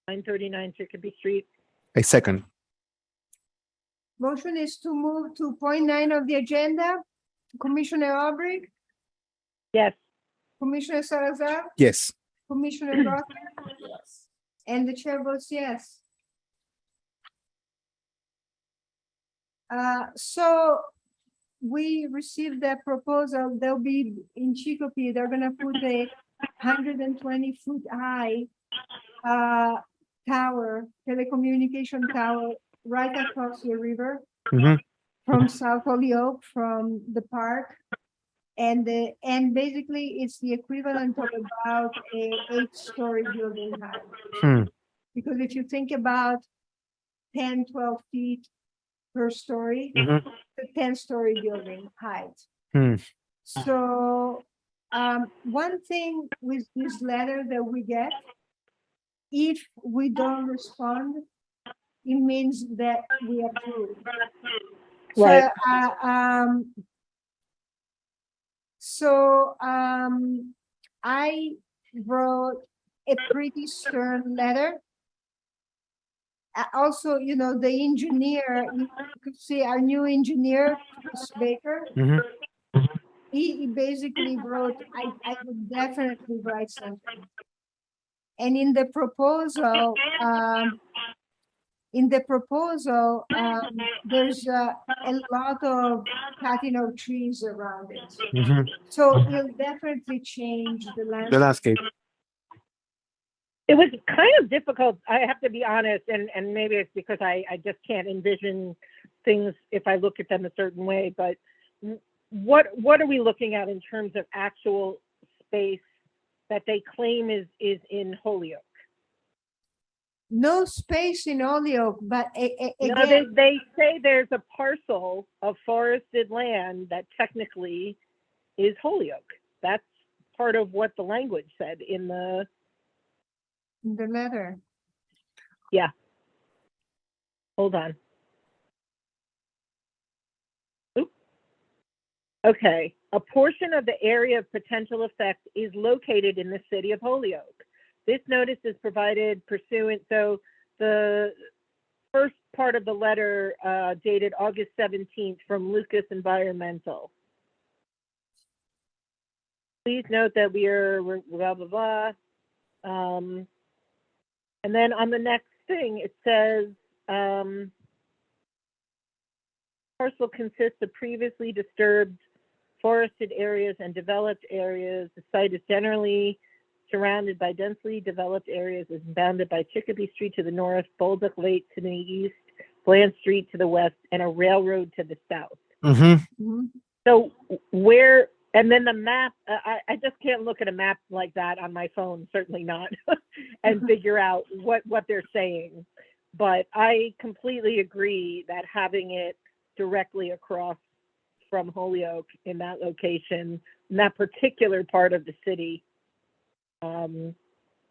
939 Chicopee Street. A second. Motion is to move to point 9 of the agenda. Commissioner Aubrey, Yes, Commissioner Salazar, Yes. Commissioner Gauthier, Yes. and the chair votes yes. So we received that proposal. They'll be in Chicopee. They're gonna put a 120-foot high tower, telecommunication tower, right across the river Mhm. from South Holyoke, from the park. And basically it's the equivalent of about a 8-story building height. Hmm. Because if you think about 10, 12 feet per story, Mhm. the 10-story building height. Hmm. So one thing with this letter that we get, if we don't respond, it means that we approve. Right. So I wrote a pretty stern letter. Also, you know, the engineer, you could see our new engineer, Chris Baker, Mhm. he basically wrote, I would definitely write something. And in the proposal, there's a lot of cutting of trees around it. Mhm. So it'll definitely change the The landscape. landscape. It was kind of difficult, I have to be honest, and maybe it's because I just can't envision things if I look at them a certain way, but what are we looking at in terms of actual space that they claim is in Holyoke? No space in Holyoke, but No, again, they say there's a parcel of forested land that technically is Holyoke. That's part of what the language said in the, the letter. yeah. Hold on. Oop. Okay, a portion of the area of potential effect is located in the city of Holyoke. This notice is provided pursuant, so the first part of the letter dated August 17th from Lucas Environmental. Please note that we are blah, blah, blah. And then on the next thing, it says, parcel consists of previously disturbed forested areas and developed areas. The site is generally surrounded by densely developed areas, is bounded by Chicopee Street to the north, Bolduc Lake to the east, Bland Street to the west, and a railroad to the south. Mhm. Mhm. So where, and then the map, I just can't look at a map like that on my phone, certainly not, and figure out what they're saying. But I completely agree that having it directly across from Holyoke in that location, in that particular part of the city,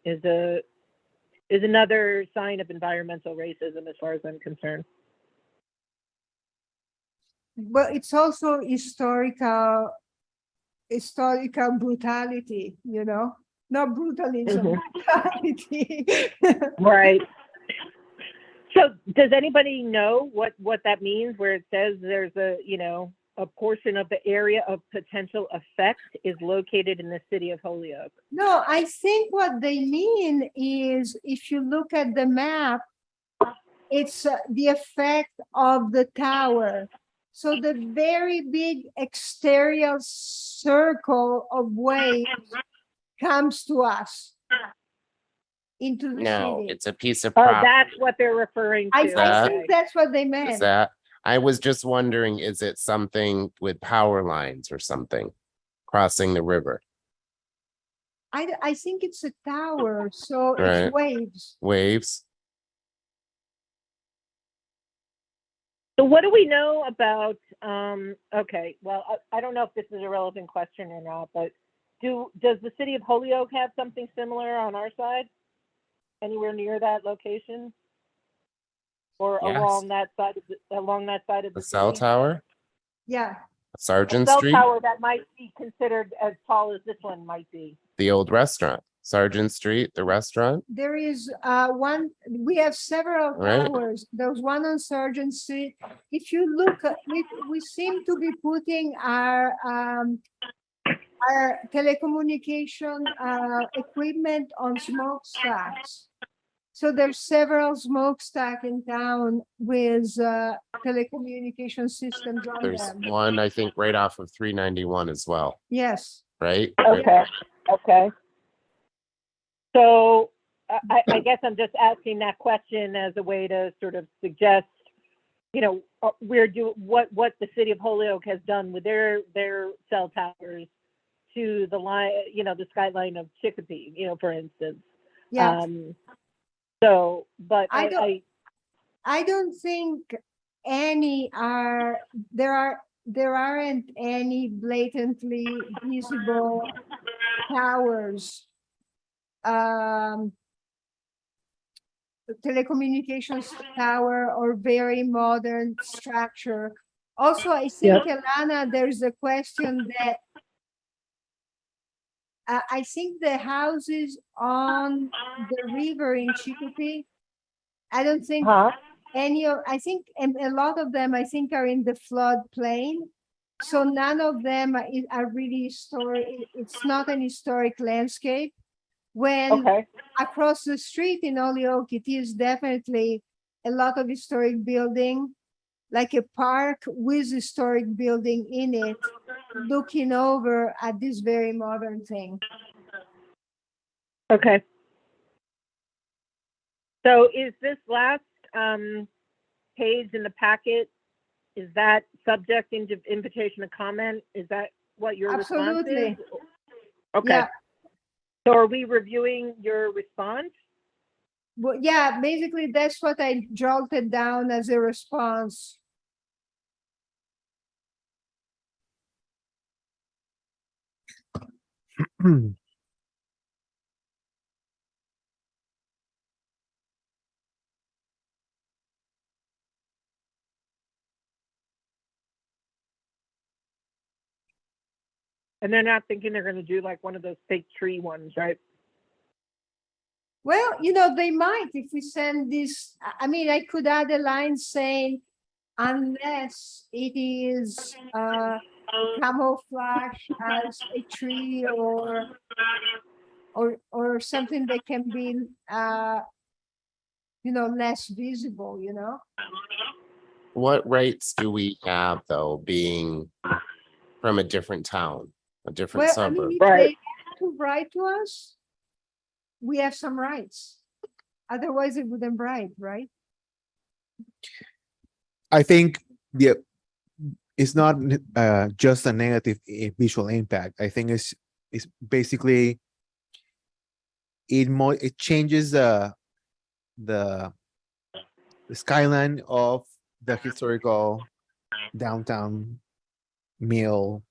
is another sign of environmental racism as far as I'm concerned. Well, it's also historical brutality, you know, not brutalism, brutality. Right. So does anybody know what that means where it says there's a portion of the area of potential effect is located in the city of Holyoke? No, I think what they mean is if you look at the map, it's the effect of the tower. So the very big exterior circle of waves comes to us into the No, city. it's a piece of Oh, property. that's what they're referring to. I that- think that's what they Is meant. that, I was just wondering, is it something with power lines or something crossing the river? I think it's a tower, so Right. it's waves. Waves? So what do we know about, okay, well, I don't know if this is a relevant question or not, but does the city of Holyoke have something similar on our side? Anywhere near that location? Or Yes. along that side of The the cell city? tower? Yeah. Sergeant Cell Street? tower that might be considered as tall as this one might be. The old restaurant? Sergeant Street, the restaurant? There is one, we have several Right. towers. There's one on Sergeant Street. If you look, we seem to be putting our telecommunication equipment on smokestacks. So there's several smokestack in town with telecommunication systems on There's them. one, I think, right off of 391 as well, Yes. right? Okay, okay. So I guess I'm just asking that question as a way to sort of suggest what the city of Holyoke has done with their cell towers to the line, the skyline of Chicopee, for instance. Yeah, So, but I don't- I I don't think there aren't any blatantly visible towers. Telecommunications tower or very modern structure. Also, I think, Elana, there's a question that I think the houses on the river in Chicopee, I don't think I think a lot of them, I think, are in the floodplain. So none of them are really historic. It's not an historic landscape. When okay. across the street in Holyoke, it is definitely a lot of historic building, like a park with historic building in it, looking over at this very modern thing. Okay. So is this last page in the packet, is that subject into invitation to comment? Is that what your response Absolutely. is? Okay. Yeah. So are we reviewing your response? Well, yeah, basically that's what I jotted down as a response. And they're not thinking they're going to do like one of those fake tree ones, right? Well, they might if we send this. I mean, I could add a line saying, unless it is camouflage as a tree or something that can be less visible. What rights do we have, though, being from a different town, a different Well, I mean, suburb? if Right. they have to write to us, we have some rights. Otherwise, it wouldn't write, right? I think it's not just a negative visual impact. I think it's basically it changes the skyline of the historical downtown mill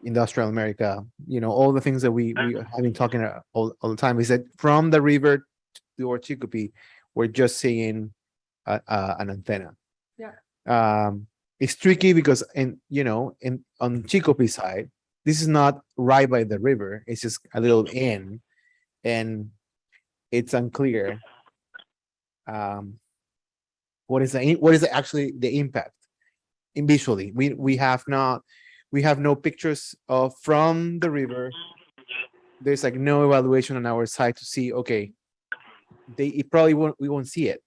industrial America. All the things that we have been talking about all the time is that from the river to Chicopee, we're just seeing an antenna. Yeah. It's tricky because on Chicopee side, this is not right by the river. It's just a little in, and it's unclear. What is actually the impact visually? We have no pictures of from the river. There's like no evaluation on our side to see. Okay, we won't see it.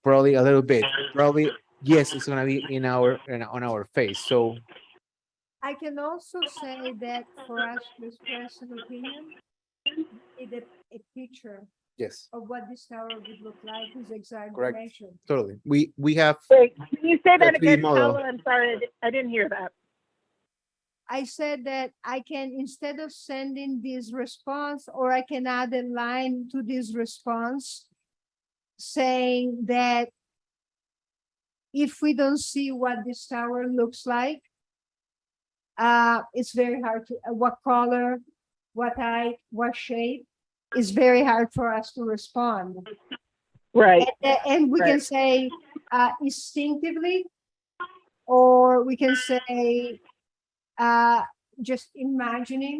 Probably a little bit. Probably yes, it's gonna be on our face. So I can also say that for us to express an opinion, we need a picture yes, of what this tower would look like with exact Correct. dimension. totally. We have Wait, can you say that The 3D again, model. Paula? I'm sorry, I didn't hear that. I said that I can, instead of sending this response, or I can add a line to this response saying that if we don't see what this tower looks like, it's very hard to, what color, what height, what shape, it's very hard for us to respond. Right. And we can Right. say instinctively, or we can say just imagining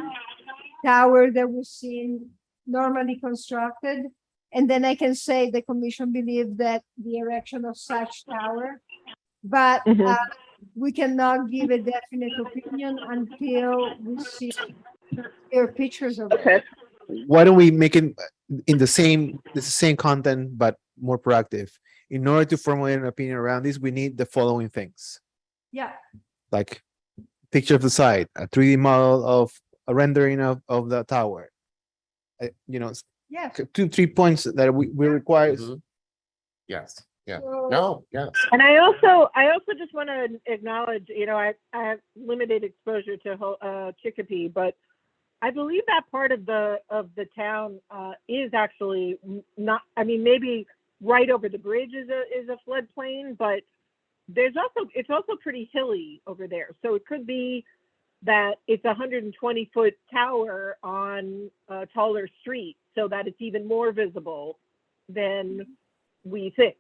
tower that was seen normally constructed. And then I can say the commission believed that the erection of such tower, but Mhm. we cannot give a definite opinion until we see their pictures of it. Okay. why don't we make it in the same content but more proactive? In order to formulate an opinion around this, we need the following things, Yeah, like picture of the site, a 3D model of a rendering of the tower. yes. 2-3 points that we require. Mhm. Yes. Yeah. So- No, yes. And I also just want to acknowledge, I have limited exposure to Chicopee, but I believe that part of the town is actually not. I mean, maybe right over the bridge is a floodplain, but it's also pretty hilly over there. So it could be that it's a 120-foot tower on a taller street, so that it's even more visible than we think.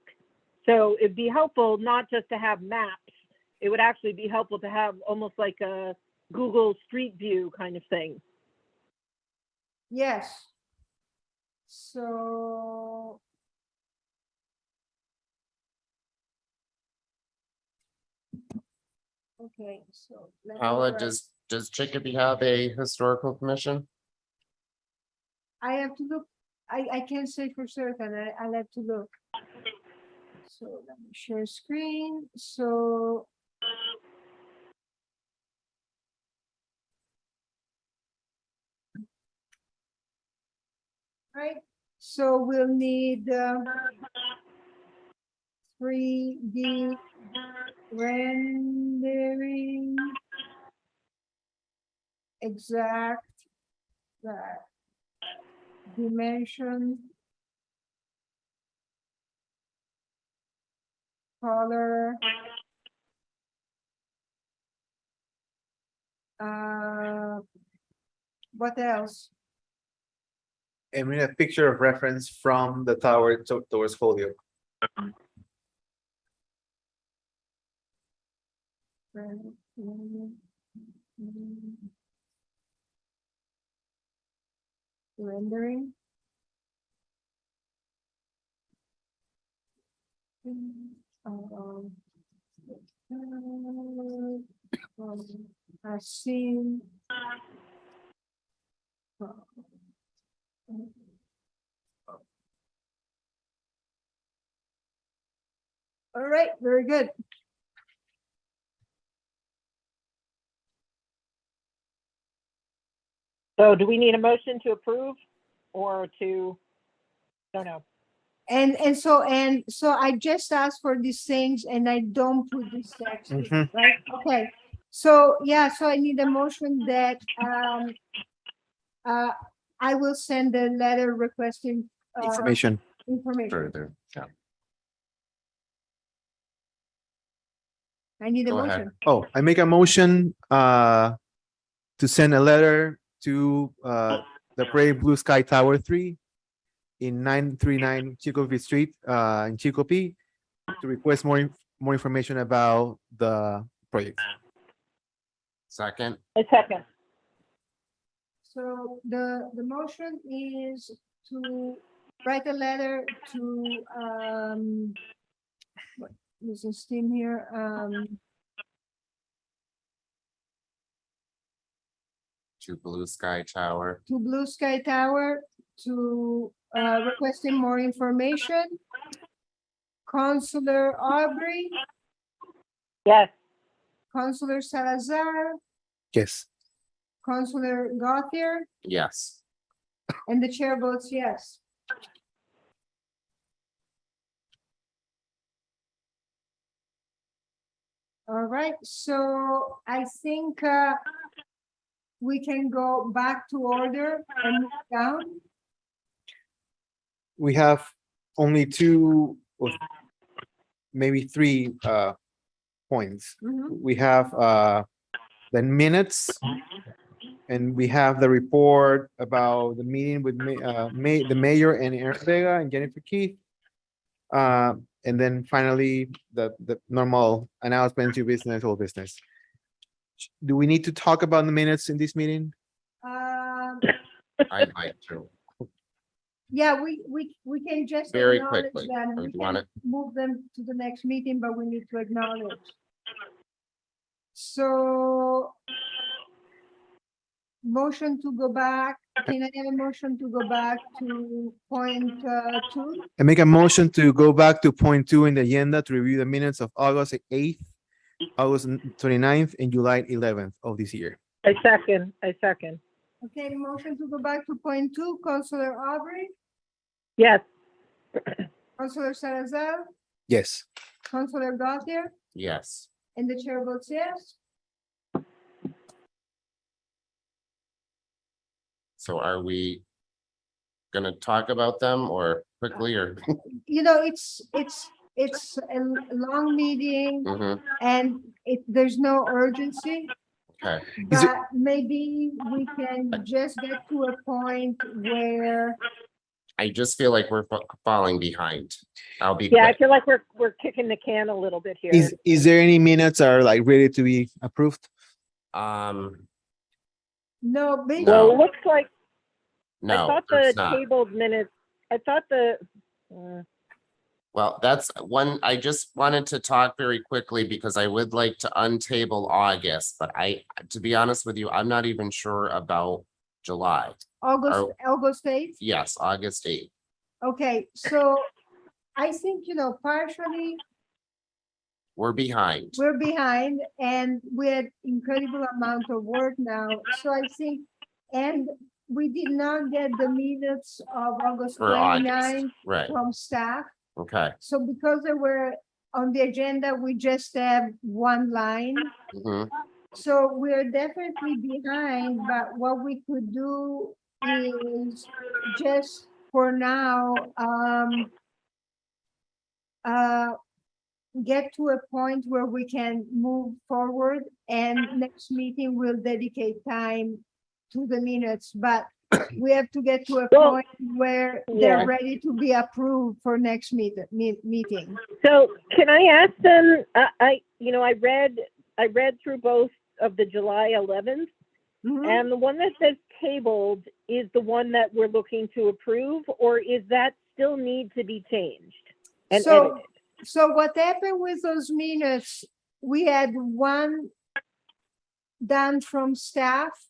So it'd be helpful not just to have maps. It would actually be helpful to have almost like a Google Street View kind of thing. Yes. So. Okay, so. let me Paula, write- does Chicopee have a historical commission? I have to look, I can't say for certain, I'll have to look. So let me share screen, so. Right, so we'll need 3D rendering. Exact. Dimension. Color. What else? And we need a picture of reference from the tower towards Holyoke. Rendering. I've seen. All right, very good. So do we need a motion to approve or to, don't know. And so I just asked for these things and I don't put these text, Mhm. right? Okay, so yeah, so I need a motion that I will send a letter requesting Information. information. Further, yeah. I need a Go ahead. motion. Oh, I make a motion to send a letter to the Brave Blue Sky Tower 3 in 939 Chicopee Street in Chicopee to request more information about the project. Second, A second. So the motion is to write a letter to what is this team here? to Blue Sky Tower. To Blue Sky Tower to requesting more information. Counselor Aubrey, Yes. Counselor Salazar, Yes. Counselor Gauthier, Yes. and the chair votes yes. All right, so I think we can go back to order and move down. We have only two or maybe three points. Mhm. We have the minutes and we have the report about the meeting with the mayor and Aaron Vega and Jennifer Keith. And then finally, the normal announcements, new business, old business. Do we need to talk about the minutes in this meeting? I'd like to. Yeah, we can just Very acknowledge quickly. them. Or We do you want can it? move them to the next meeting, but we need to acknowledge. So motion to go back, can I have a motion to go back to point 2? I make a motion to go back to point 2 in the agenda to review the minutes of August 8th, August 29th, and July 11th of this year. I second. Okay, the motion to go back to point 2, Counselor Aubrey, Yes. Counselor Salazar, Yes. Councilor Gothier, Yes. and the chair votes yes. So are we gonna talk about them or quickly or? You know, it's a long meeting Mhm, and there's no urgency. okay, Is it- But maybe we can just get to a point where, I just feel like we're falling behind. I'll be Yeah, I quick. feel like we're kicking the can a little bit here. Is there any minutes are like ready to be approved? no, Well, No. it looks like, I No, thought there's the not. tabled minutes, I thought the, Well, that's one, I just wanted to talk very quickly because I would like to untable August, but to be honest with you, I'm not even sure about July. August 8th. Yes, August 8th. Okay, so I think, partially We're behind. we're behind and we had incredible amount of work now. So I think, and we did not get the minutes of August For August, 29th right, from staff. okay. So because they were on the agenda, we just have one line. Mhm. So we're definitely behind, but what we could do is just for now, get to a point where we can move forward and next meeting will dedicate time to the minutes, but we have to get to a Well, point where yeah. they're ready to be approved for next meeting. so can I ask them, I read through both of the July 11th, Mhm. and the one that says tabled is the one that we're looking to approve, or is that still need to be changed and So, edited? so what happened with those minutes, we had one done from staff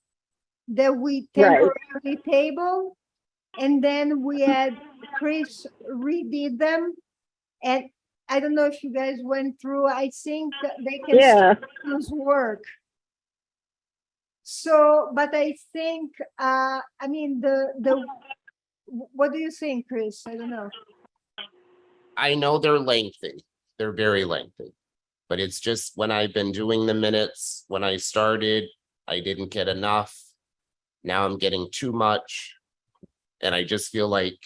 that we Right. temporarily tabled. And then we had Chris redid them. And I don't know if you guys went through, I think that they can Yeah. still use work. So, but I think, I mean, what do you think, Chris? I don't know. I know they're lengthy. They're very lengthy. But it's just when I've been doing the minutes, when I started, I didn't get enough. Now I'm getting too much. And I just feel like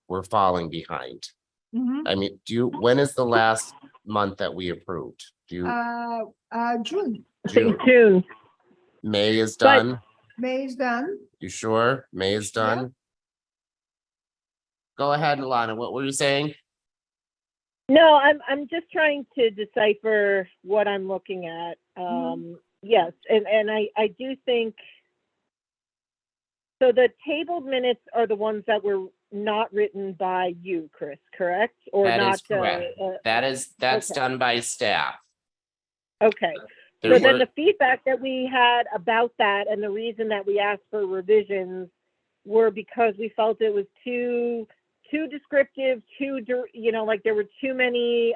we're falling behind. Mhm. I mean, when is the last month that we approved? June, June, June. May is But- done? May is done. You sure? May is done? Go ahead, Alana. What were you saying? No, I'm just trying to decipher what I'm looking at. Yes, and I do think, so the tabled minutes are the ones that were not written by you, Chris, correct? Or That not? is correct. That's okay. done by staff. Okay. There So then were, the feedback that we had about that and the reason that we asked for revisions were because we felt it was too descriptive, like there were too many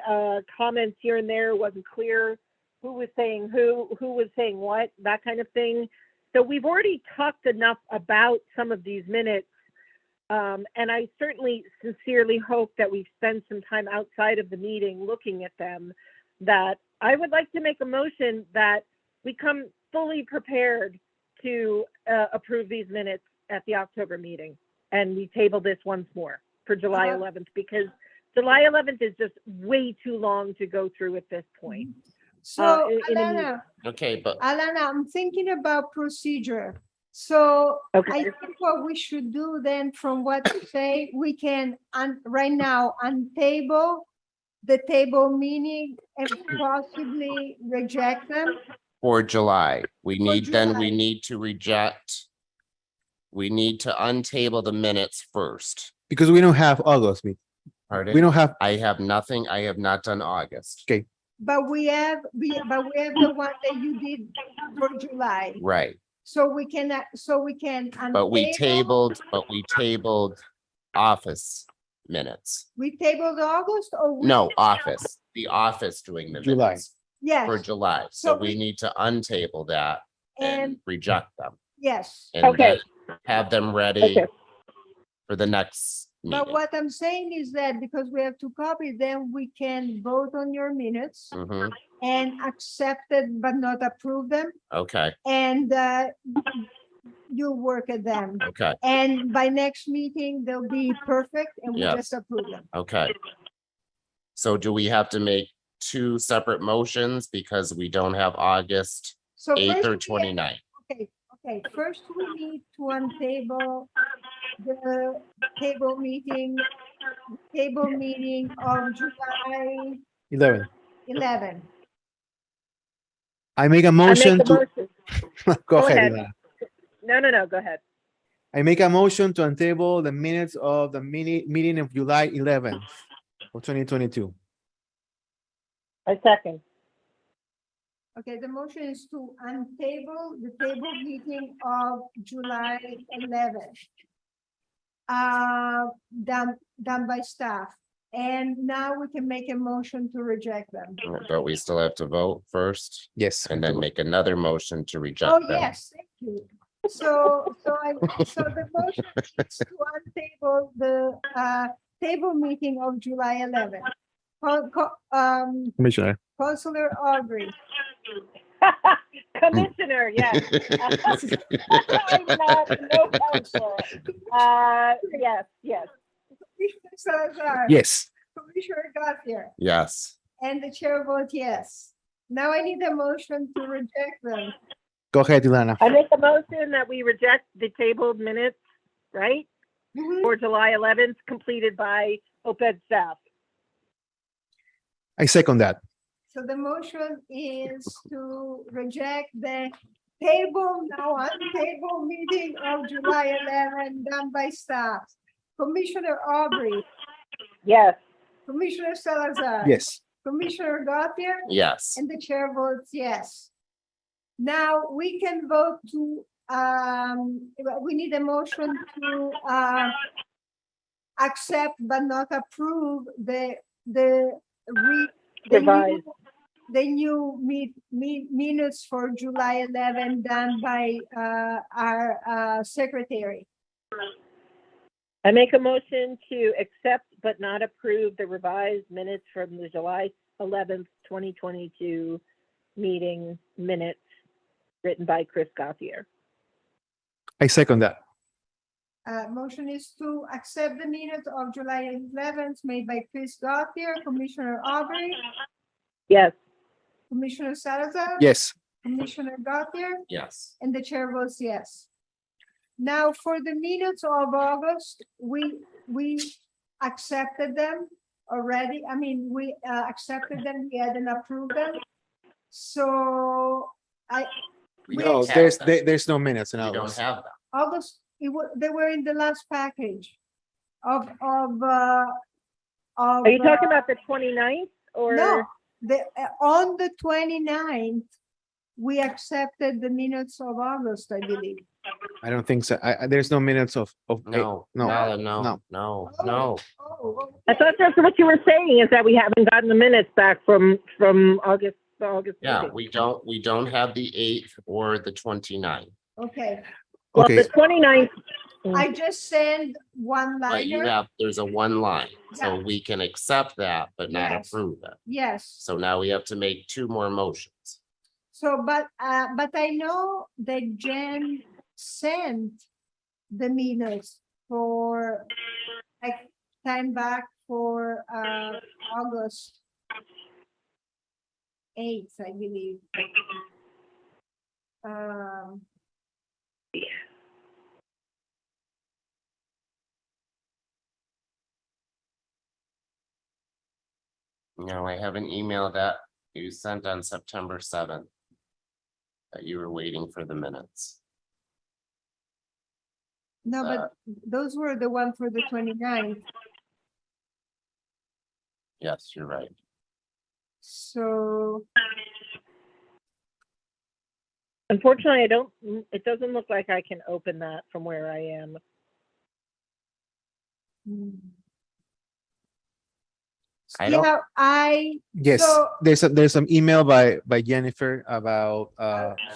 comments here and there. It wasn't clear who was saying who was saying what, that kind of thing. So we've already talked enough about some of these minutes. And I certainly sincerely hope that we spend some time outside of the meeting looking at them, that I would like to make a motion that we come fully prepared to approve these minutes at the October meeting. And we table this once more for July 11th, because July 11th is just way too long to go through at this point. So in a Alana, okay, but I'm thinking about procedure. So Okay. I think what we should do then, from what you say, we can right now untable the table meaning and possibly reject them. for July, we July. need to reject. We need to untable the minutes first. Because we don't have August. We Pardon? don't have, I have nothing. I have not done August. okay, But we have the one that you did for July. Right, So we can but we untable. tabled office minutes. We tabled August or? No, office, the office doing the July. minutes Yes, for July. So So we we- need to untable that and and reject them yes, and Okay. then have them ready Okay. for the next But meeting. what I'm saying is that because we have two copies, then we can vote on your minutes Mhm. and accept it but not approve them. Okay, And you work at them. okay, And by next meeting, they'll be perfect and we Yes. just approve them. okay. So do we have to make two separate motions because we don't have August So 8th or first, we have- 29th? okay, first we need to untable the table meeting of July 11. 11. I make a I make motion a to, motion. go Go ahead. ahead. Ilana. No, go ahead. I make a motion to untable the minutes of the meeting of July 11th of 2022. I second. Okay, the motion is to untable the table meeting of July 11th. Done by staff. And now we can make a motion to reject them. But we still have to vote first Yes. and then make another motion to reject Oh, them. yes, thank you. So the motion is to untable the table meeting of July 11th. Commissioner. Councilor Aubrey, Commissioner, yes. I'm not, no counselor. Yes. Commissioner Salazar. Yes. Commissioner Gauthier, Yes, and the chair votes yes. Now I need a motion to reject them. Go ahead, Ilana. I make a motion that we reject the tabled minutes, right? Mhm. For July 11th, completed by OPED staff. I second that. So the motion is to reject the table meeting of July 11 done by staff. Commissioner Aubrey, Yes. Commissioner Salazar. Yes. Commissioner Gauthier, yes. and the chair votes yes. Now we can vote to, we need a motion to accept but not approve the Revised. new minutes for July 11 done by our secretary. I make a motion to accept but not approve the revised minutes from the July 11th, 2022 meeting minutes written by Chris Gauthier. I second that. Motion is to accept the minutes of July 11th made by Chris Gauthier, Commissioner Aubrey, Yes. Commissioner Salazar. Yes. Commissioner Gauthier, Yes. and the chair votes yes. Now, for the minutes of August, we accepted them already. I mean, we accepted them, we hadn't approved them. So We No, don't have them. there's no minutes in We don't August. have them. August, they were in the last package of. Are you talking about the 29th or? No, on the 29th, we accepted the minutes of August, I believe. I don't think so. There's no minutes of No, no. no. Oh, I thought that's what you were saying, is that we haven't gotten the minutes back from August, the August Yeah, meeting. we don't have the 8th or the 29th. okay. Well, Okay. the 29th, I just sent one But you liner. have, there's a one line, so Yeah. we can accept that, but not Yes. approve it. Yes, So now we have to make two more motions. so, but I know that Jen sent the minutes for like time back for August 8th, I believe. No, I have an email that you sent on September 7th. That you were waiting for the minutes. No, but those were the one for the 29th. Yes, you're right. So, unfortunately, it doesn't look like I can open that from where I am. I don't, yeah, Yes. So- There's some email by Jennifer about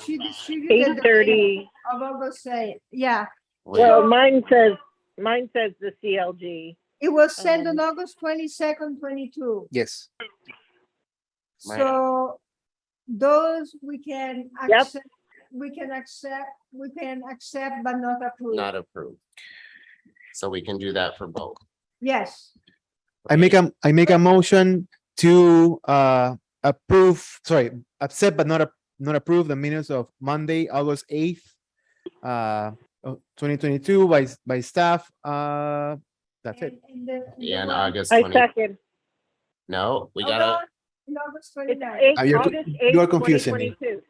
she distributed the 8:30. of August 8th. Yeah, Well, wait, mine says Mine says the CLG. It was sent on Um, August 22nd, 22. Yes. Right. So those we can Yep. accept, but not approve. Not approved. So we can do that for both. Yes, I make a motion to accept but not approve the minutes of Monday, August 8th, 2022 by staff. That's it. And one- August I 20, second. no, we Hold gotta, on, in August It's 29th. You're co- August you are 8th, confusing me. 2022.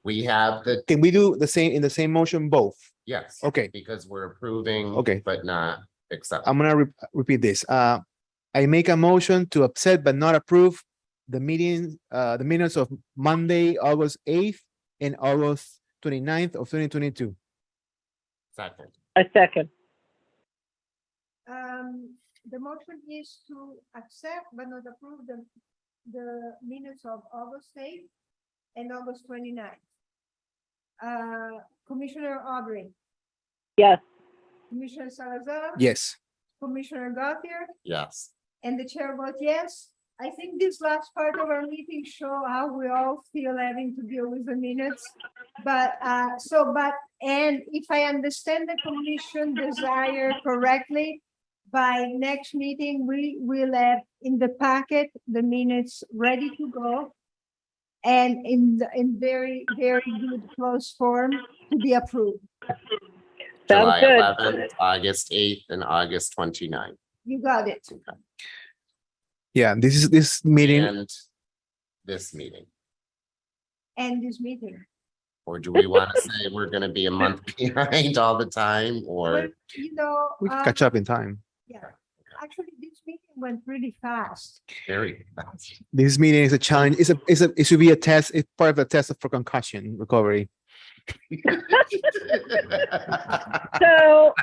we have the, Can we do the same in the same motion both? yes. Okay. Because we're approving. Okay. But not accepting. I'm gonna repeat this. I make a motion to accept but not approve the minutes of Monday, August 8th and August 29th of 2022. Second. I second. The motion is to accept but not approve the minutes of August 8th and August 29th. Commissioner Aubrey, Yes. Commissioner Salazar. Yes. Commissioner Gauthier, Yes. and the chair votes yes. I think this last part of our meeting show how we all feel having to deal with the minutes. But, and if I understand the commission desire correctly, by next meeting, we will have in the packet, the minutes ready to go. And in very, very good close form to be approved. July good. 11th, August 8th, and August 29th. You got it. Yeah, this meeting. And this meeting. And this meeting. Or do we want to say we're gonna be a month behind all the time, or? But, you know, We can catch up in time. yeah, actually, this meeting went pretty fast. Very fast. This meeting is a challenge. It should be a test. It's part of a test for concussion recovery. So,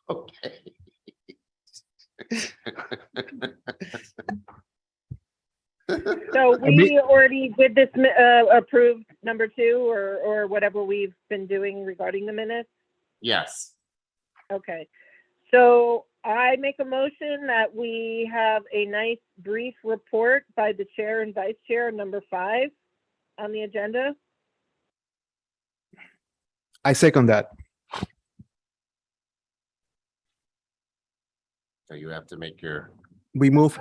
Okay. so we already did this, approved number 2 or whatever we've been doing regarding the minutes. Yes, Okay. So I make a motion that we have a nice brief report by the chair and vice chair, number 5 on the agenda. I second that. so you have to make your, We move.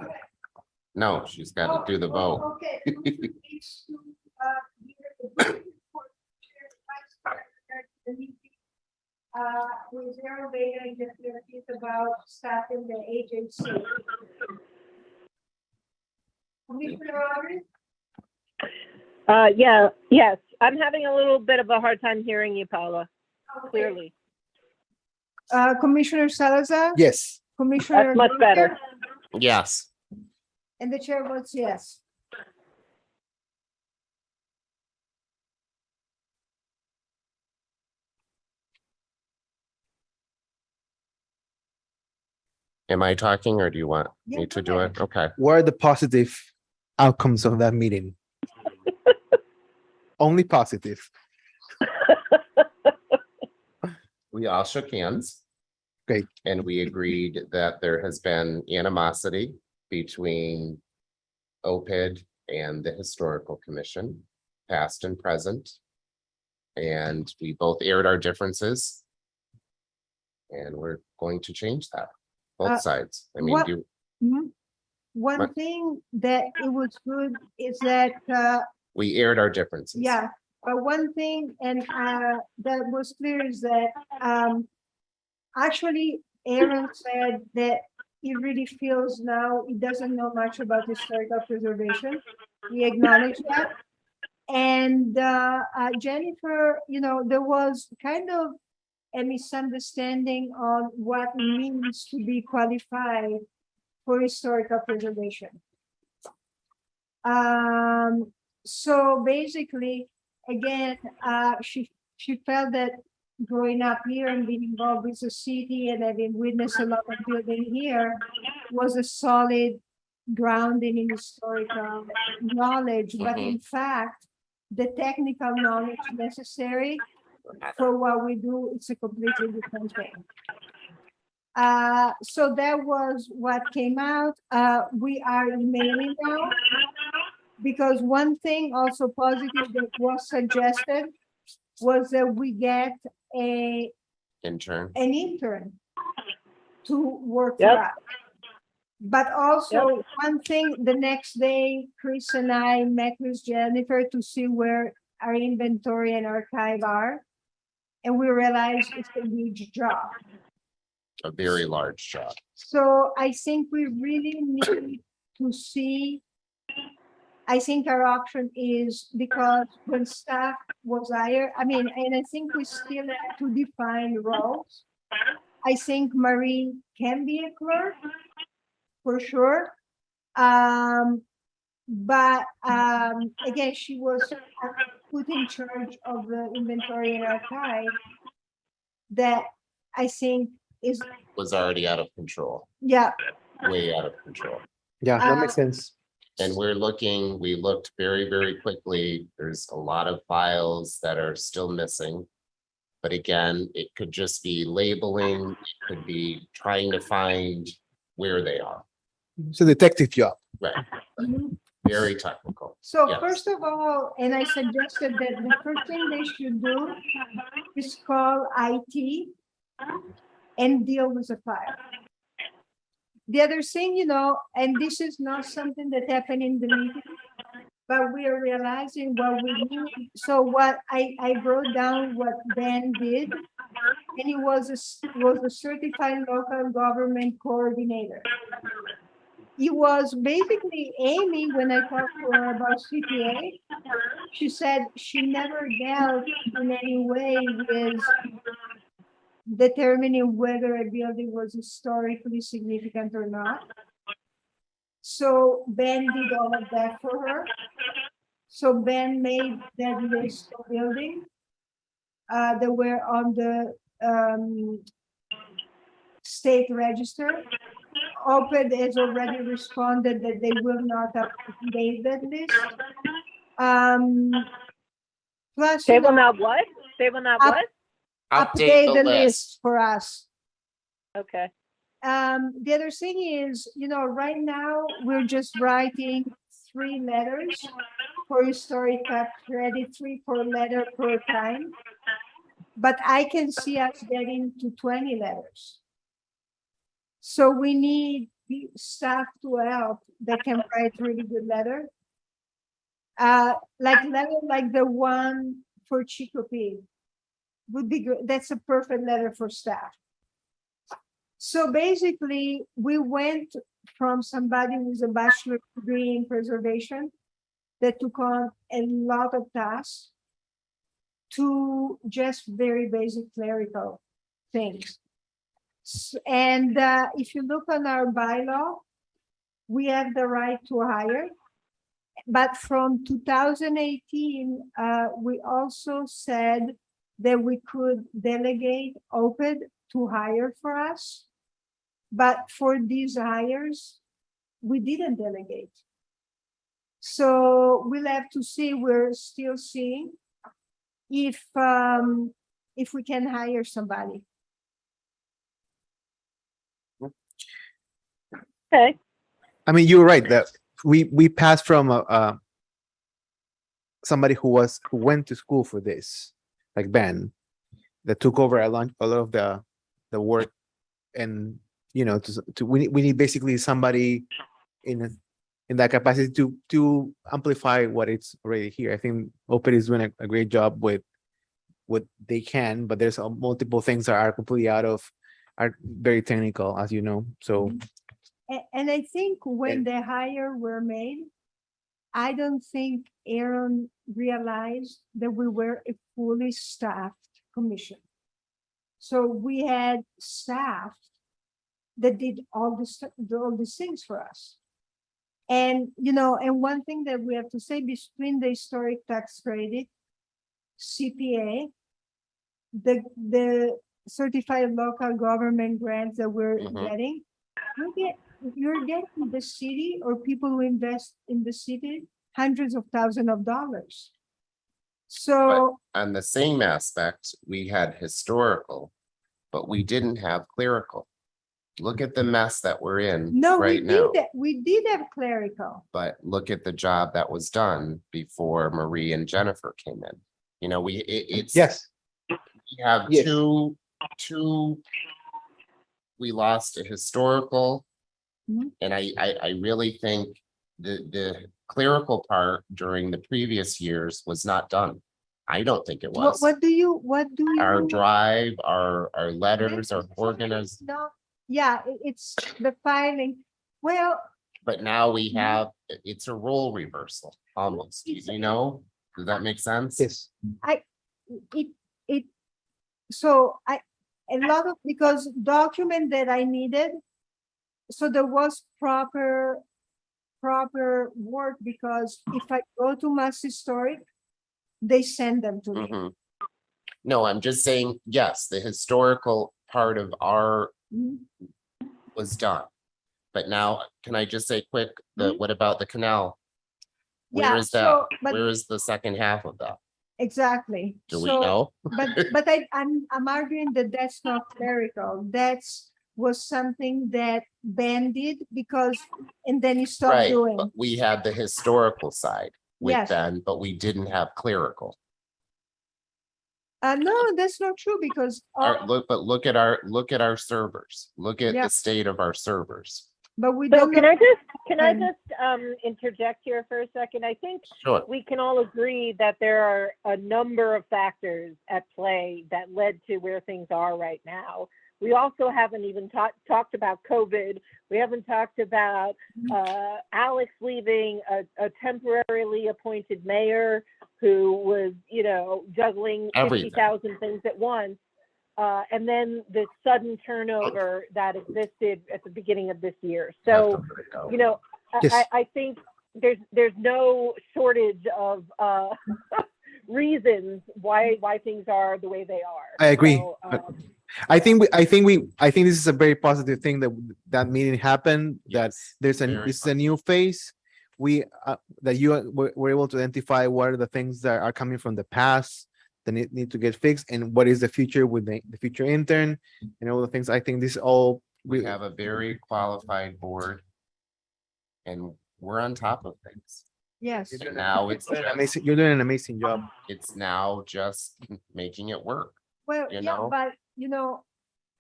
no, she's got to do the vote. Okay. Motion is to, give the brief report to Chair and Vice Chair regarding the meeting, with Vega and just about staffing the agency. Commissioner Aubrey? Yes, I'm having a little bit of a hard time hearing you, Paula, clearly. Commissioner Salazar? Yes. Commissioner. That's much better. Yes, And the chair votes yes. am I talking or do you want Yeah, me to go do ahead. it? Okay, What are the positive outcomes of that meeting? Only positive. we all shook hands. Great. And we agreed that there has been animosity between OPID and the Historical Commission, past and present. And we both aired our differences. And we're going to change that, both sides. I mean, what- do, Mhm. One What? thing that it was good is that, we aired our differences. yeah, but one thing, and that was clear is that actually Aaron said that he really feels now he doesn't know much about historical preservation. He acknowledged that. And Jennifer, you know, there was kind of a misunderstanding on what it means to be qualified for historical preservation. So basically, again, she felt that growing up here and being involved with the city and having witnessed a lot of building here was a solid grounding in historical knowledge, but in fact, the technical knowledge necessary for what we do, it's a completely different thing. So that was what came out. We are emailing now, because one thing also positive that was suggested was that we get an intern to work for Yep. us. But also, one thing, the next day, Chris and I met with Jennifer to see where our inventory and archive are. And we realized it's a huge job. A very large job. So I think we really need to see. I think our option is, because when staff was hired, I mean, and I think we still have to define roles. I think Marie can be a clerk, for sure. But again, she was put in charge of the inventory and archive. That I think Was already out of control, yeah. way out of control. Yeah, that makes sense. And we looked very, very quickly. There's a lot of files that are still missing. But again, it could just be labeling, it could be trying to find where they are. It's a detective job. Right, Mhm. very technical. So Yes. first of all, and I suggested that the first thing they should do is call IT and deal with the file. The other thing, and this is not something that happened in the meeting, but we are realizing what we need. So what I wrote down what Ben did, and he was a certified local government coordinator. He was basically Amy, when I talked to her about CPA, she said she never dealt in any way with determining whether a building was historically significant or not. So Ben did all of that for her. So Ben made that list of buildings that were on the state register. OPED has already responded that they will not update that list. Plus, They will not what? They will not Up- what? update the list for us. Okay. The other thing is, right now we're just writing 3 letters for historic credit, 3 per letter per time. But I can see us getting to 20 letters. So we need staff to help that can write really good letter. Like the one for Chicopee would be good. That's a perfect letter for staff. So basically, we went from somebody with a bachelor's degree in preservation that took on a lot of tasks to just very basic clerical things. And if you look on our bylaw, we have the right to hire. But from 2018, we also said that we could delegate OPED to hire for us. But for these hires, we didn't delegate. So we'll have to see, we're still seeing if we can hire somebody. Okay. I mean, you're right that we passed from somebody who went to school for this, like Ben, that took over a lot of the work, and we need basically somebody in that capacity to amplify what it's already here. I think OPED is doing a great job with what they can, but there's multiple things that are very technical, as you know. So. And I think when the hire were made, I don't think Aaron realized that we were a fully staffed commission. So we had staff that did all these things for us. And, and one thing that we have to say, between the historic tax credit, CPA, the certified local government grants that we're getting, you're getting the city or people who invest in the city hundreds of thousands of dollars. So, On the same aspect, we had historical, but we didn't have clerical. Look at the mess that we're in no, right now. we did have clerical. But look at the job that was done before Marie and Jennifer came in. You know, it's. Yes, We have Yes. two. We lost a historical. Mhm. And I really think the clerical part during the previous years was not done. I don't think it was. What do you? Our drive, our letters, our It's organizers, No, yeah, it's the filing. Well, but now we Mhm. have, it's a role reversal almost, you know? Does that make sense? yes. it, so a lot of, because document that I needed, so there was proper work, because if I go to Mass Historic, they send them to me. Mhm. No, I'm just saying, yes, the historical part of our Mhm. was done. But now, can I just say quick, Mhm. what about the canal? Where Yeah, is that? so, but Where is the second half of that? exactly. Do we So, know? But I'm arguing that that's not clerical. Was something that Ben did, because, and then he stopped Right, doing. but we had the historical side with Yes. Ben, but we didn't have clerical. No, that's not true, because Look at our servers. Look at Yeah. the state of our servers. but we So don't. can know- I Um, just interject here for a second? I think Sure. we can all agree that there are a number of factors at play that led to where things are right now. We also haven't even talked about COVID. We haven't talked about Alex leaving, a temporarily appointed mayor who was, juggling Everything. 50,000 things at once. And then the sudden turnover that existed at the beginning of this year. So, Yes. I think there's no shortage of reasons why things are the way they are. I agree. So, I think this is a very positive thing that meeting happened, that Yes, this very is a new phase. We that you were able to identify what are the things that are coming from the past that need to get fixed, and what is the future with the future intern and all the things. I think this all we have a very qualified board. And we're on top of things. Yes. And now it's amazing. You're doing an amazing job. it's now just making it work. Well, you yeah, know? but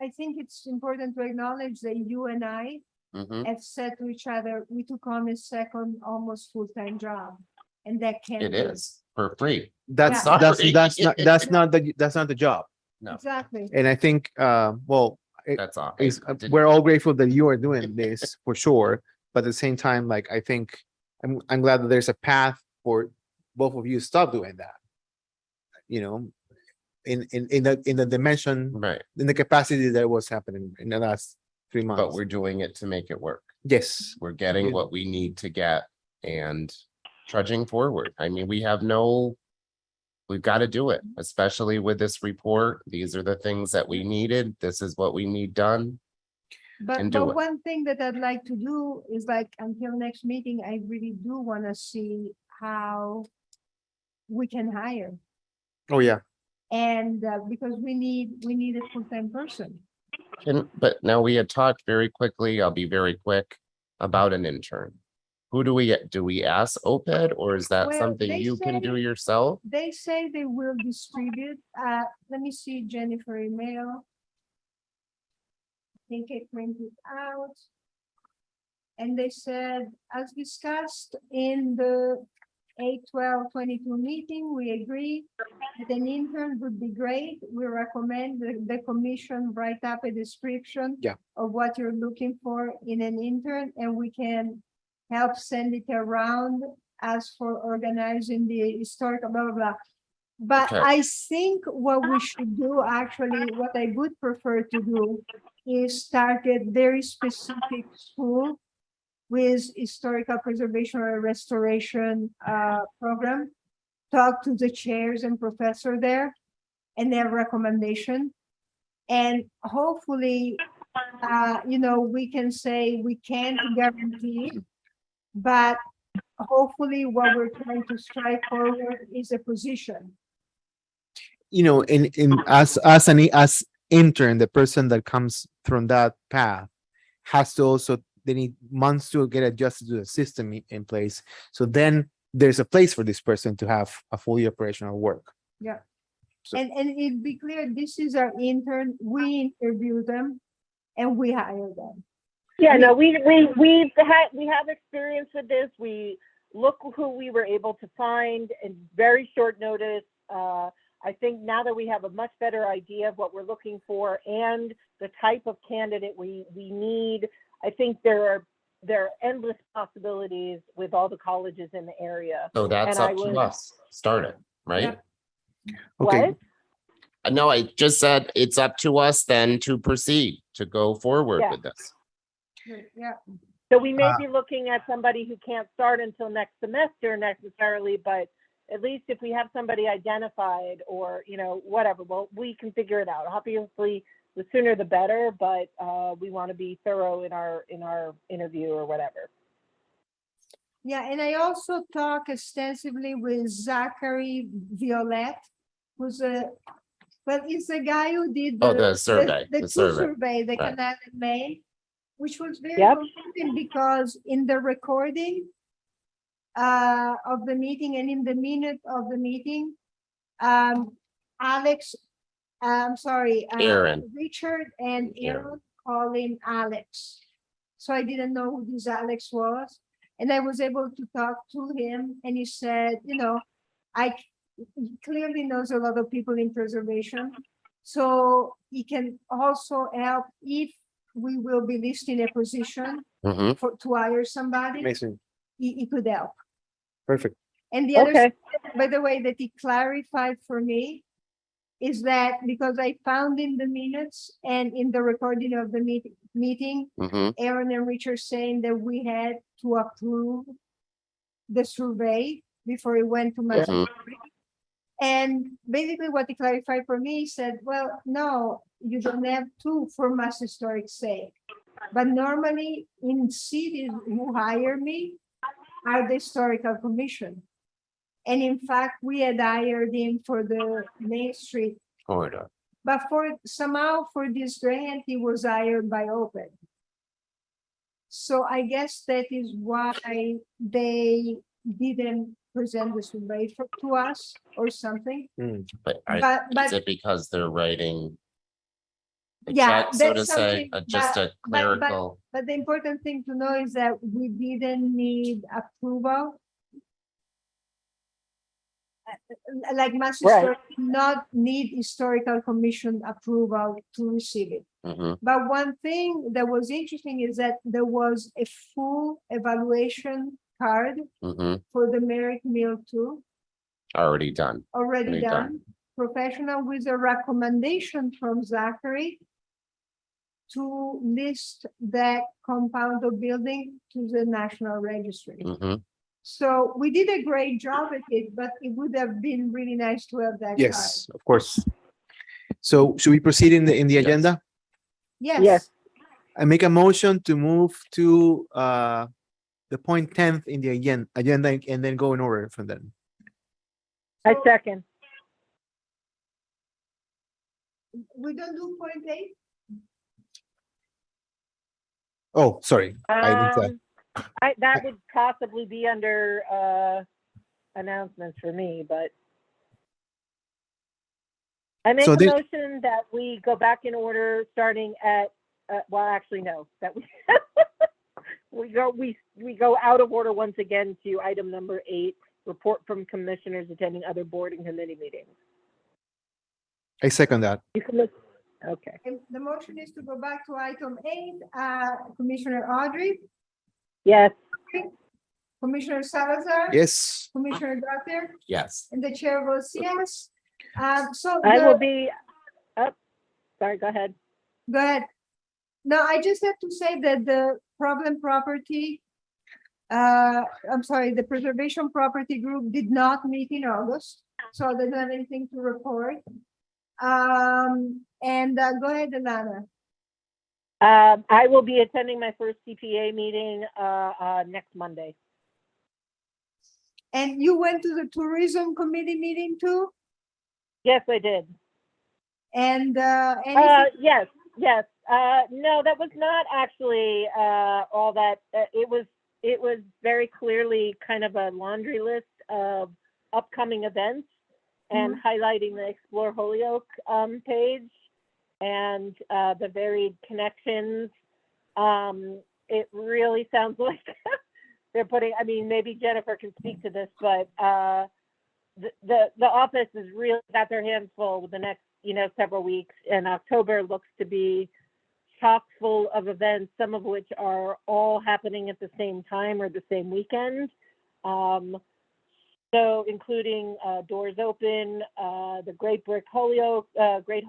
I think it's important to acknowledge that you and I Mhm. have said to each other, we took on a second almost full-time job, and that can't It be. is for free. That's Yeah. that's not the job. No, Exactly. And I think that's all. we're all grateful that you are doing this for sure. But at the same time, like, I think I'm glad that there's a path for both of you to stop doing that. In the dimension, Right, in the capacity that was happening in the last 3 months. but we're doing it to make it work. Yes, We're getting what we need to get and trudging forward. I mean, we've got to do it, especially with this report. These are the things that we needed. This is what we need done. and do But it. one thing that I'd like to do is, like, until next meeting, I really do want to see how we can hire. oh yeah, And because we need a full-time person. But now we had talked very quickly, I'll be very quick, about an intern. Who do we ask OPED, or is that Well, something they you can say- do yourself? They say they will distribute, let me see Jennifer email. I think I printed out. And they said, as discussed in the 8/12/22 meeting, we agree that an intern would be great. We recommend the commission write up a description Yeah. of what you're looking for in an intern, and we can help send it around as for organizing the historical blah, blah, blah. But Okay. I think what we should do, actually, what I would prefer to do is start a very specific school with historical preservation or restoration program. Talk to the chairs and professor there and their recommendation. And hopefully, we can say we can't guarantee, but hopefully what we're trying to strive forward is a position. as intern, the person that comes from that path has to also, they need months to get adjusted to the system in place. So then there's a place for this person to have a fully operational work. Yeah. So- And it'd be clear, this is our intern, we interview them and we hire them. Yeah, no, we have experience with this. We look who we were able to find in very short notice. I think now that we have a much better idea of what we're looking for and the type of candidate we need, I think there are endless possibilities with all the colleges in the area. So that's And I up to would- us, start it, right? Okay, What? No, I just said it's up to us then to proceed, to go forward Yeah. with this. Yeah, So we may be looking at somebody who can't start until next semester necessarily, but at least if we have somebody identified or, whatever, well, we can figure it out. Obviously, the sooner the better, but we want to be thorough in our interview or whatever. yeah, and I also talk extensively with Zachary Violet, who's he's the guy who did The survey, the the two survey. survey, the Right. Canal and Maine, which was very Yep. confusing because in the recording of the meeting and in the minute of the meeting, Alex, I'm sorry, Aaron. Richard and Aaron. Aaron call him Alex. So I didn't know who this Alex was. And I was able to talk to him and he said, he clearly knows a lot of people in preservation. So he can also help if we will be listing a position Mhm. to hire somebody, amazing, he could help. perfect. And the other, Okay. by the way, that he clarified for me is that because I found in the minutes and in the recording of the meeting, Mhm. Aaron and Richard saying that we had to approve the survey before it went to Mass Mhm. Historic. And basically what he clarified for me, he said, well, no, you don't have to for Mass Historic sake. But normally in cities who hire me are the historical commission. And in fact, we had hired him for the Main Street, Corridor. but somehow for this grant, he was hired by Open. So I guess that is why they didn't present the survey to us or something. But But is it because they're writing the yeah, check, so to that's say, something, just a but clerical? the important thing to know is that we didn't need approval. Like Mass Right. Historic not need historical commission approval to receive it. Mhm. But one thing that was interesting is that there was a full evaluation card Mhm. for the merit meal too, Already done. already Already done. done. Professional with a recommendation from Zachary to list that compound of building to the National Registry. Mhm. So we did a great job at it, but it would have been really nice to have that card. Yes, of course. So should we proceed in the Yes. agenda? Yes. Yes. I make a motion to move to the point 10th in the agenda and then go in order from then. I second. We don't do 0.8? Oh, sorry. I didn't say. That would possibly be under announcements for me, but I make So a the- motion that we go back in order starting at, well, actually, no, that we we go out of order once again to item number 8, report from commissioners attending other board and committee meetings. I second that. You can look, okay. And the motion is to go back to item 8, Commissioner Audrey, Yes, Commissioner Salazar. Yes. Commissioner Gothier, Yes. and the chair votes yes. So I will be, sorry, go ahead. go ahead. No, I just have to say that the problem property, I'm sorry, the preservation property group did not meet in August, so they don't have anything to report. And go ahead, Alana. I will be attending my first CPA meeting next Monday. And you went to the tourism committee meeting too? Yes, I did. And anything, Yes. No, that was not actually all that. It was very clearly kind of a laundry list of upcoming events and highlighting the Explore Holyoke page and the varied connections. It really sounds like they're putting, I mean, maybe Jennifer can speak to this, but the office has really got their hands full with the next, several weeks, and October looks to be chock full of events, some of which are all happening at the same time or the same weekend. So including Doors Open, the Great Brick Holyoke, the Great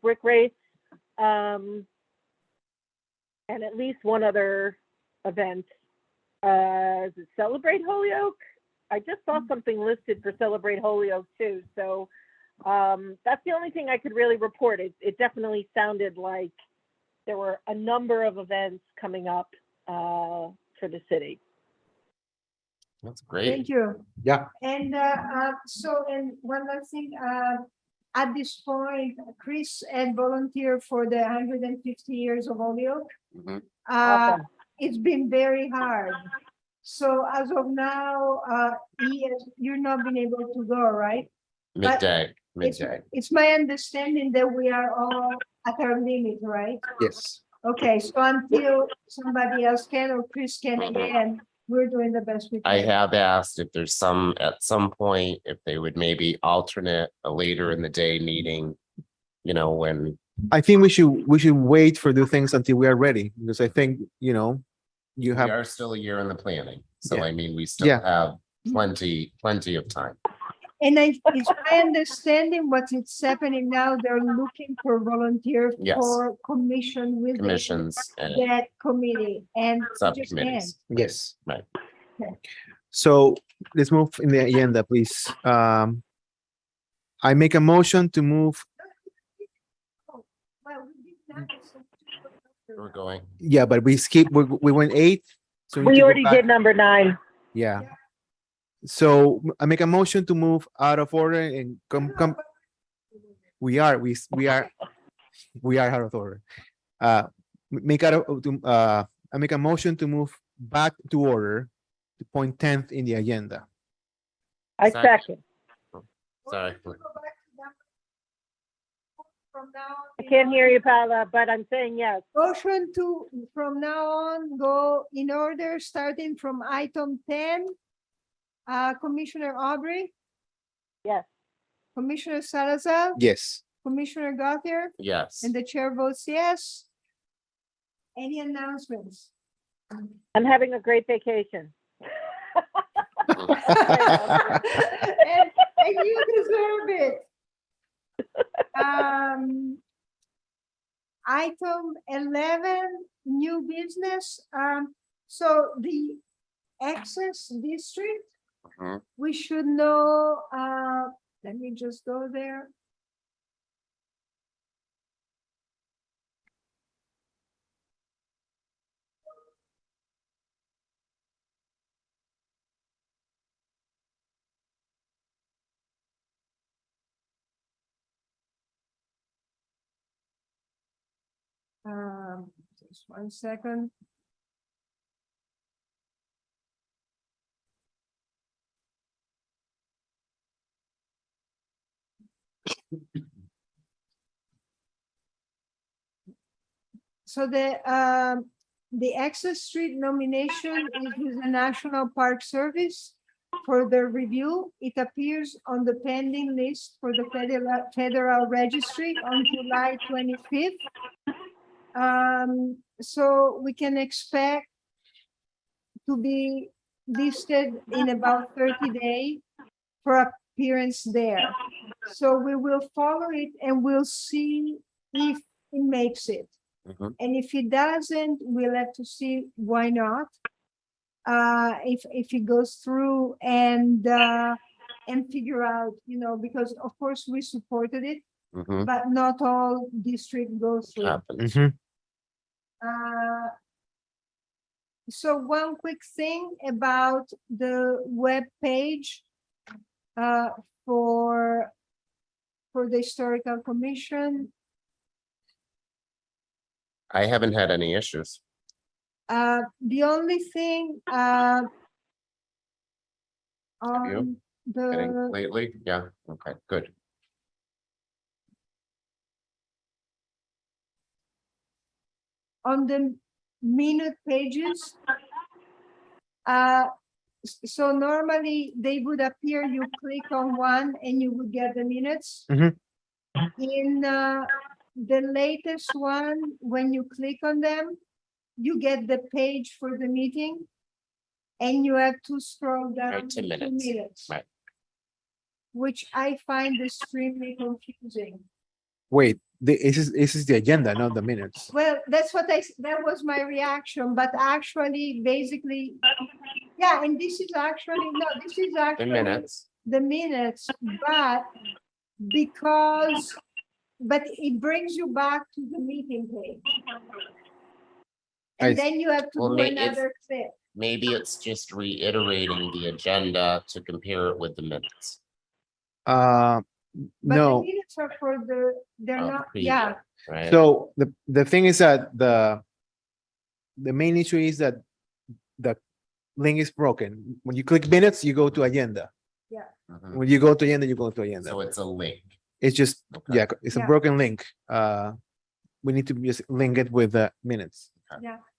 Brick Race, and at least one other event. Is it Celebrate Holyoke? I just saw something listed for Celebrate Holyoke too. So that's the only thing I could really report. It definitely sounded like there were a number of events coming up for the city. That's great. thank you. Yeah. And and one last thing, at this point, Chris had volunteered for the 150 years of Holyoke. Mhm. Awesome. It's been very hard. So as of now, you're not been able to go, right? Midday. It's my understanding that we are all at our limit, right? Yes. Okay, so until somebody else can or Chris can Mhm. again, we're doing the best we can. I have asked if there's at some point, if they would maybe alternate a later in the day meeting, when I think we should wait for the things until we are ready, because I think, you we have, are still a year in the planning. So Yeah. I mean, we still Yeah. have plenty of time. And it's my understanding what is happening now, they're looking for volunteers Yes. for commission with Commissions and that committee and we just can't. subcommittees. yes. Right. So let's move in the agenda, please. I make a motion to move. Well, we did not. We're going. Yeah, but we went 8. So need to We go already back. did number 9. Yeah. So I make a motion to move out of order and come. We are out of order. I make a motion to move back to order to point 10th in the agenda. I Second. second. Sorry. From now. I can't hear you, Paula, but I'm saying yes. Motion to, from now on, go in order, starting from item 10. Commissioner Aubrey, Yes. Commissioner Salazar, Yes. Commissioner Gauthier, Yes. and the chair votes yes. Any announcements? I'm having a great vacation. And you deserve it. Item 11, new business. So the access district, Mhm. we should know, let me just go there. Just 1 second. So the access street nomination is with the National Park Service for the review. It appears on the pending list for the Federal Registry on July 25th. So we can expect to be listed in about 30 days for appearance there. So we will follow it and we'll see if it makes it. Mhm. And if it doesn't, we'll have to see why not. If it goes through and figure out, because of course we supported it, Mhm. but not all district goes through. Happens. So one quick thing about the web page for the historical commission. I haven't had any issues. The only thing, on Getting the, lately, yeah, okay, good. on the minute pages. So normally they would appear, you click on one and you would get the minutes. Mhm. In the latest one, when you click on them, you get the page for the meeting. And you have to scroll down Right to to minutes, minutes. right. Which I find extremely confusing. Wait, this is the agenda, not the minutes. Well, that's what that was my reaction, but actually, basically, yeah, and this is actually, no, this is The actually minutes, the minutes, but because, but it brings you back to the meeting page. I And then you have to Well, do if- another click. maybe it's just reiterating the agenda to compare it with the minutes. But the No. minutes are for they're of not, previous, yeah, Right? So the thing is that the main issue is that the link is broken. When you click minutes, you go to agenda. Mhm. When you go to agenda, you go to agenda. So it's a link. It's just, Okay. yeah, it's a Yeah. broken link. We need to just link it with the minutes.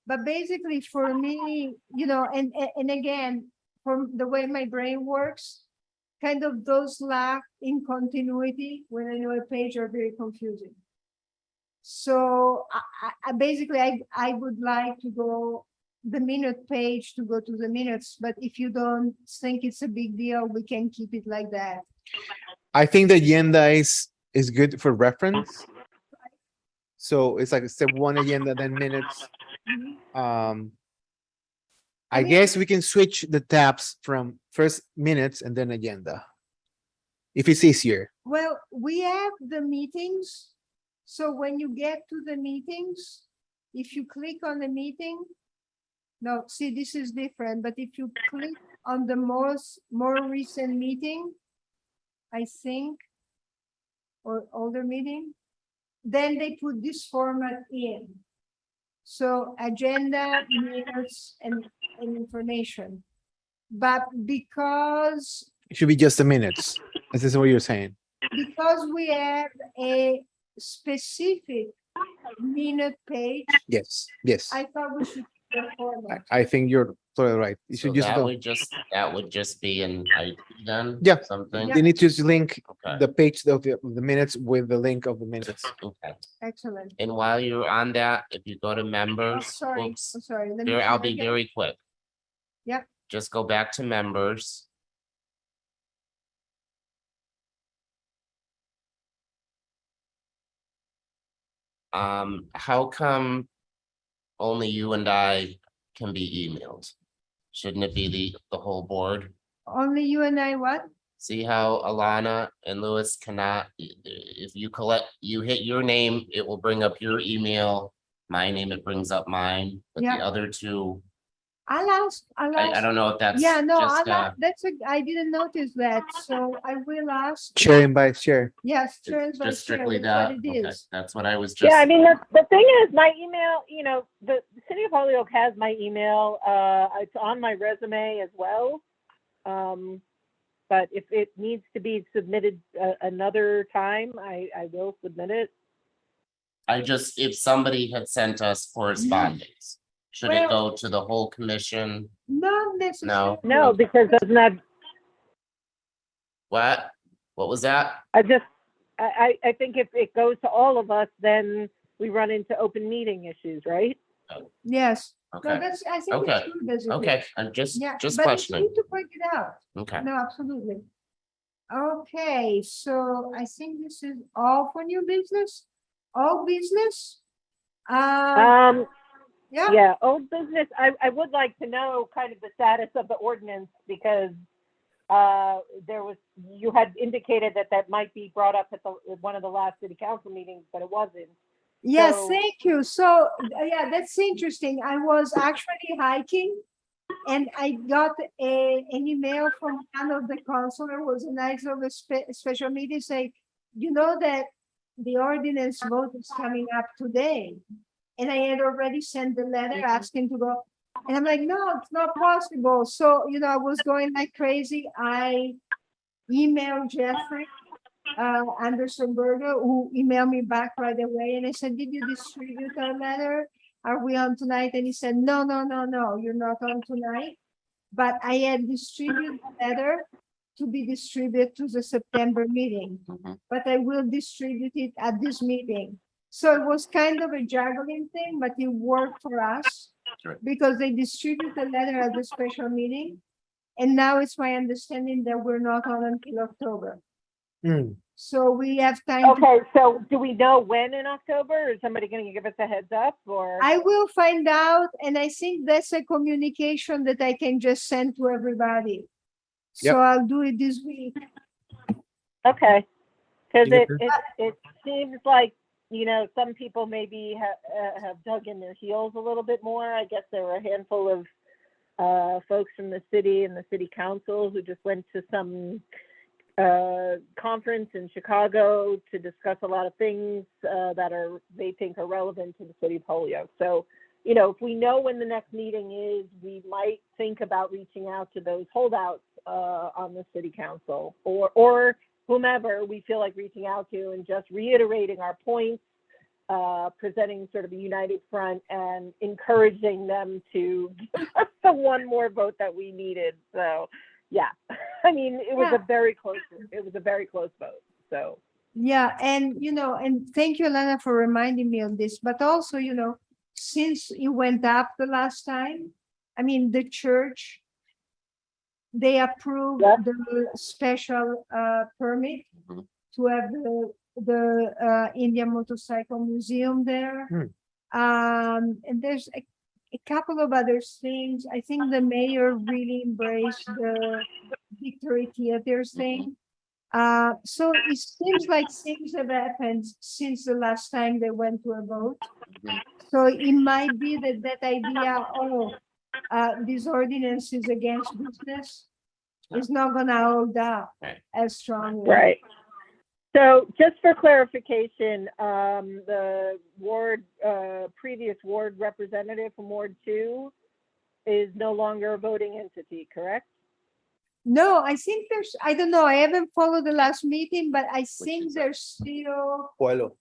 but basically for me, and again, from the way my brain works, kind of those lack in continuity when I know a page are very confusing. So I basically, I would like to go the minute page to go to the minutes, but if you don't think it's a big deal, we can keep it like that. I think the agenda is good for reference. So it's like step one agenda, then minutes. I I mean- guess we can switch the tabs from first minutes and then agenda. If it's easier. Well, we have the meetings. So when you get to the meetings, if you click on the meeting, no, see, this is different, but if you click on the more recent meeting, I think, or older meeting, then they put this format in. So agenda, minutes, and information. But because It should be just the minutes. This is what you're saying. we have a specific minute page, Yes, yes. I thought we should keep the format. I think you're totally right. You So should just, that would just be an ID then? Yeah. Something? they need to just link Okay. the page of the minutes with the link of the minutes. Okay. Excellent. And while you're on that, if you go to Oh, members, sorry, oops, I'm sorry. Let me here, see I'll if I be can- very quick. Yep. Just go back to members. How come only you and I can be emailed? Shouldn't it be the whole board? Only you and I, what? See how Alana and Louis cannot, if you hit your name, it will bring up your email. My name, it brings up mine, but the Yeah. other two, I'll ask. I don't know if that's Yeah, no, just, I didn't notice that, so I will ask. Chair and vice chair. Yes, turns by just strictly chair, that's that. what it Okay, is. that's what I was just. Yeah, I mean, the thing is, my email, the city of Holyoke has my email. It's on my resume as well. But if it needs to be submitted another time, I will submit it. If somebody had sent us correspondence, should it go to the whole commission? Not necessarily. No, because doesn't that, What? What was that? I think if it goes to all of us, then we run into open meeting issues, right? Yes, no, Okay, I think it's Okay. good, basically. okay, I'm just Yeah, just but it's questioning. good to point it out. Okay, No, absolutely. Okay, so I think this is all for new business, all business. Yeah, Yeah, old business, I would like to know kind of the status of the ordinance because you had indicated that might be brought up at one of the last city council meetings, but it wasn't. yes, So- thank you. So, yeah, that's interesting. I was actually hiking And I got an email from one of the counselor, was a nice of a special meeting, say, you know that the ordinance vote is coming up today. And I had already sent the letter asking to go. And I'm like, no, it's not possible. So, you know, I was going like crazy. I emailed Jeffrey Anderson Berger, who emailed me back right away. And I said, did you distribute our letter? Are we on tonight? And he said, no, you're not on tonight. But I had distributed the letter to be distributed to the September meeting. But I will distribute it at this meeting. So it was kind of a juggling thing, but it worked for us. Right. Because they distribute the letter at the special meeting. And now it's my understanding that we're not on until October. Mm. So we have time. Okay, so do we know when in October? Is somebody going to give us a heads up or? I will find out, and I think that's a communication that I can just send to everybody. Yep. So I'll do it this week. Okay, because Jennifer? it seems like, you know, some people maybe have dug in their heels a little bit more. I guess there were a handful of folks from the city and the city council who just went to some conference in Chicago to discuss a lot of things that they think are relevant to the city of Holyoke. So, you know, if we know when the next meeting is, we might think about reaching out to those holdouts on the city council or whomever we feel like reaching out to and just reiterating our points, presenting sort of a united front and encouraging them to give us the one more vote that we needed. So, yeah, I mean, it was a very close vote. So, Yeah, and you know, and thank you, Elena, for reminding me on this. But also, you know, since you went up the last time, I mean, the church, they approved Yep. the special permit Mhm. to have the Indian Motorcycle Museum there. And there's a couple of other things. I think the mayor really embraced the Victory Theater thing. So it seems like things have happened since the last time they went to a vote. Mhm. So it might be that idea, this ordinance is against business, is not gonna hold up Right. as strongly. right. So just for clarification, the previous ward representative from Ward 2 is no longer a voting entity, correct? No, I think I don't know, I haven't followed the last meeting, but I think there's still, Pueblo.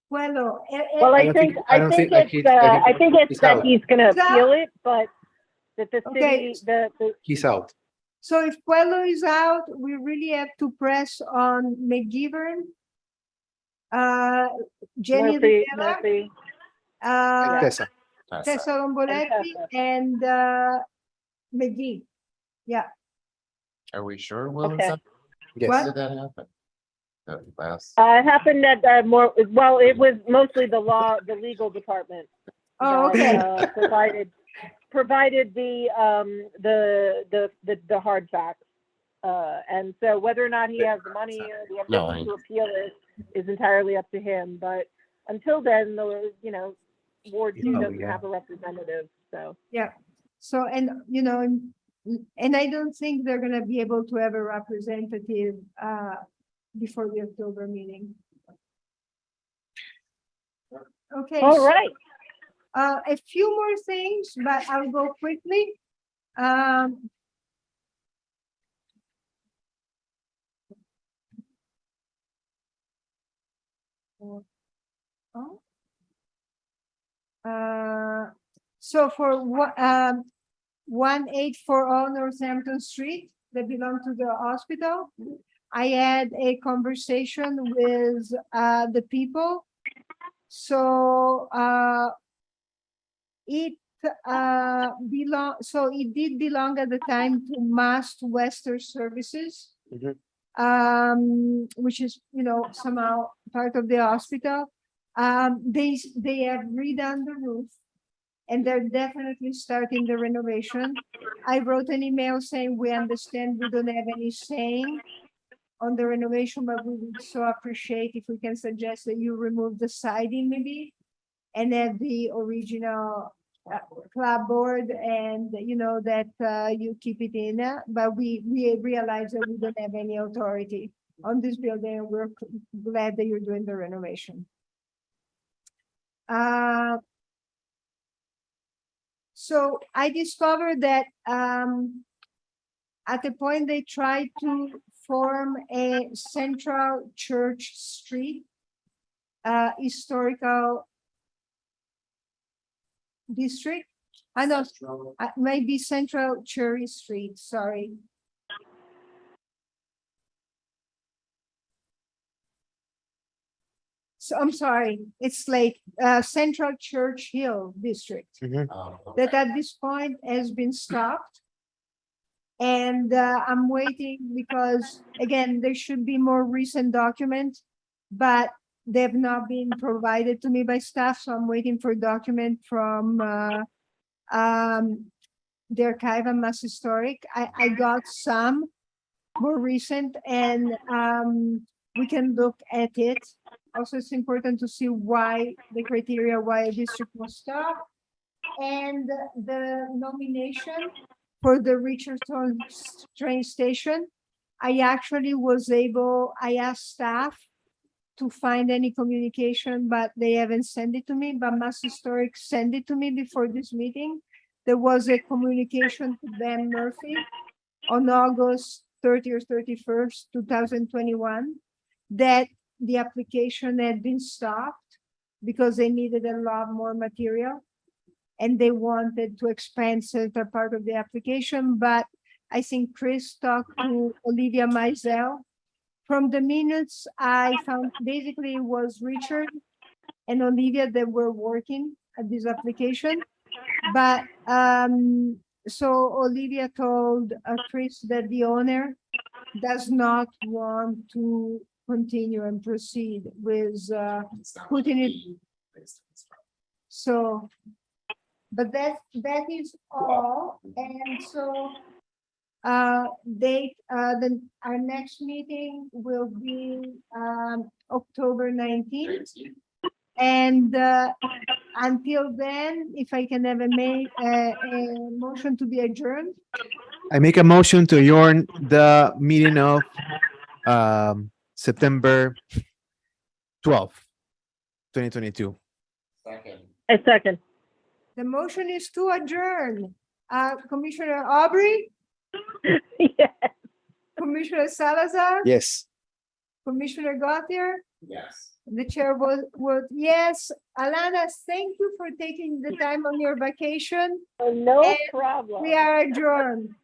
well, Well, I I don't think think- I don't think like it's he's that out. he's going to He's out? appeal it, but that the Okay. city, the He's out. so if Pueblo is out, we really have to press on McGivern, Jenny Rivera, Murphy, uh, Tessa. Tessa Lomboletti, and McGee. Are we sure, Will? Okay. Yes. When did that happen? The last, it happened at it was mostly the legal department. Oh, that, okay. provided the hard facts. And so whether or not he has the money or the ability to appeal it is entirely up to him. But until then, Ward 2 doesn't have a representative. So So, and, you know, and I don't think they're gonna be able to have a representative before the October meeting. Okay. all right. A few more things, but I'll go quickly. So for 1840 Northampton Street that belong to the hospital, I had a conversation with the people. So it did belong at the time to Mass Western Services, which is, you know, somehow part of the hospital. They have redone the roof and they're definitely starting the renovation. I wrote an email saying we understand we don't have any saying on the renovation, but we would so appreciate if we can suggest that you remove the siding maybe and add the original club board and you know that you keep it in, but we realize that we don't have any authority on this building. We're glad that you're doing the renovation. So I discovered that at the point they tried to form a central church street historical district. I know, maybe Central Cherry Street, sorry. So I'm sorry, it's like Central Church Hill District that at this point has been stopped. And I'm waiting because, again, there should be more recent documents, but they've not been provided to me by staff, so I'm waiting for document from the archive and Mass Historic. I got some more recent, and we can look at it. Also, it's important to see why the criteria, why a district was stopped, and the nomination for the Richardson train station. I actually was able, I asked staff to find any communication, but they haven't sent it to me, but Mass Historic sent it to me before this meeting. There was a communication to Ben Murphy on August 30 or 31st, 2021, that the application had been stopped because they needed a lot more material and they wanted to expand certain part of the application, but I think Chris talked to Olivia Mizell. From the minutes I found, basically it was Richard and Olivia that were working at this application. But so Olivia told Chris that the owner does not want to continue and proceed with putting it. So, but that is all. And so date, then our next meeting will be October 19th. And until then, if I can have a motion to be adjourned. I make a motion to adjourn the meeting of September 12th, 2022. Second. A second. The motion is to adjourn. Commissioner Aubrey, Yes. Commissioner Salazar, Yes. Commissioner Gauthier, Yes. the chair was yes. Alana, thank you for taking the time on your vacation. No And problem. We are adjourned.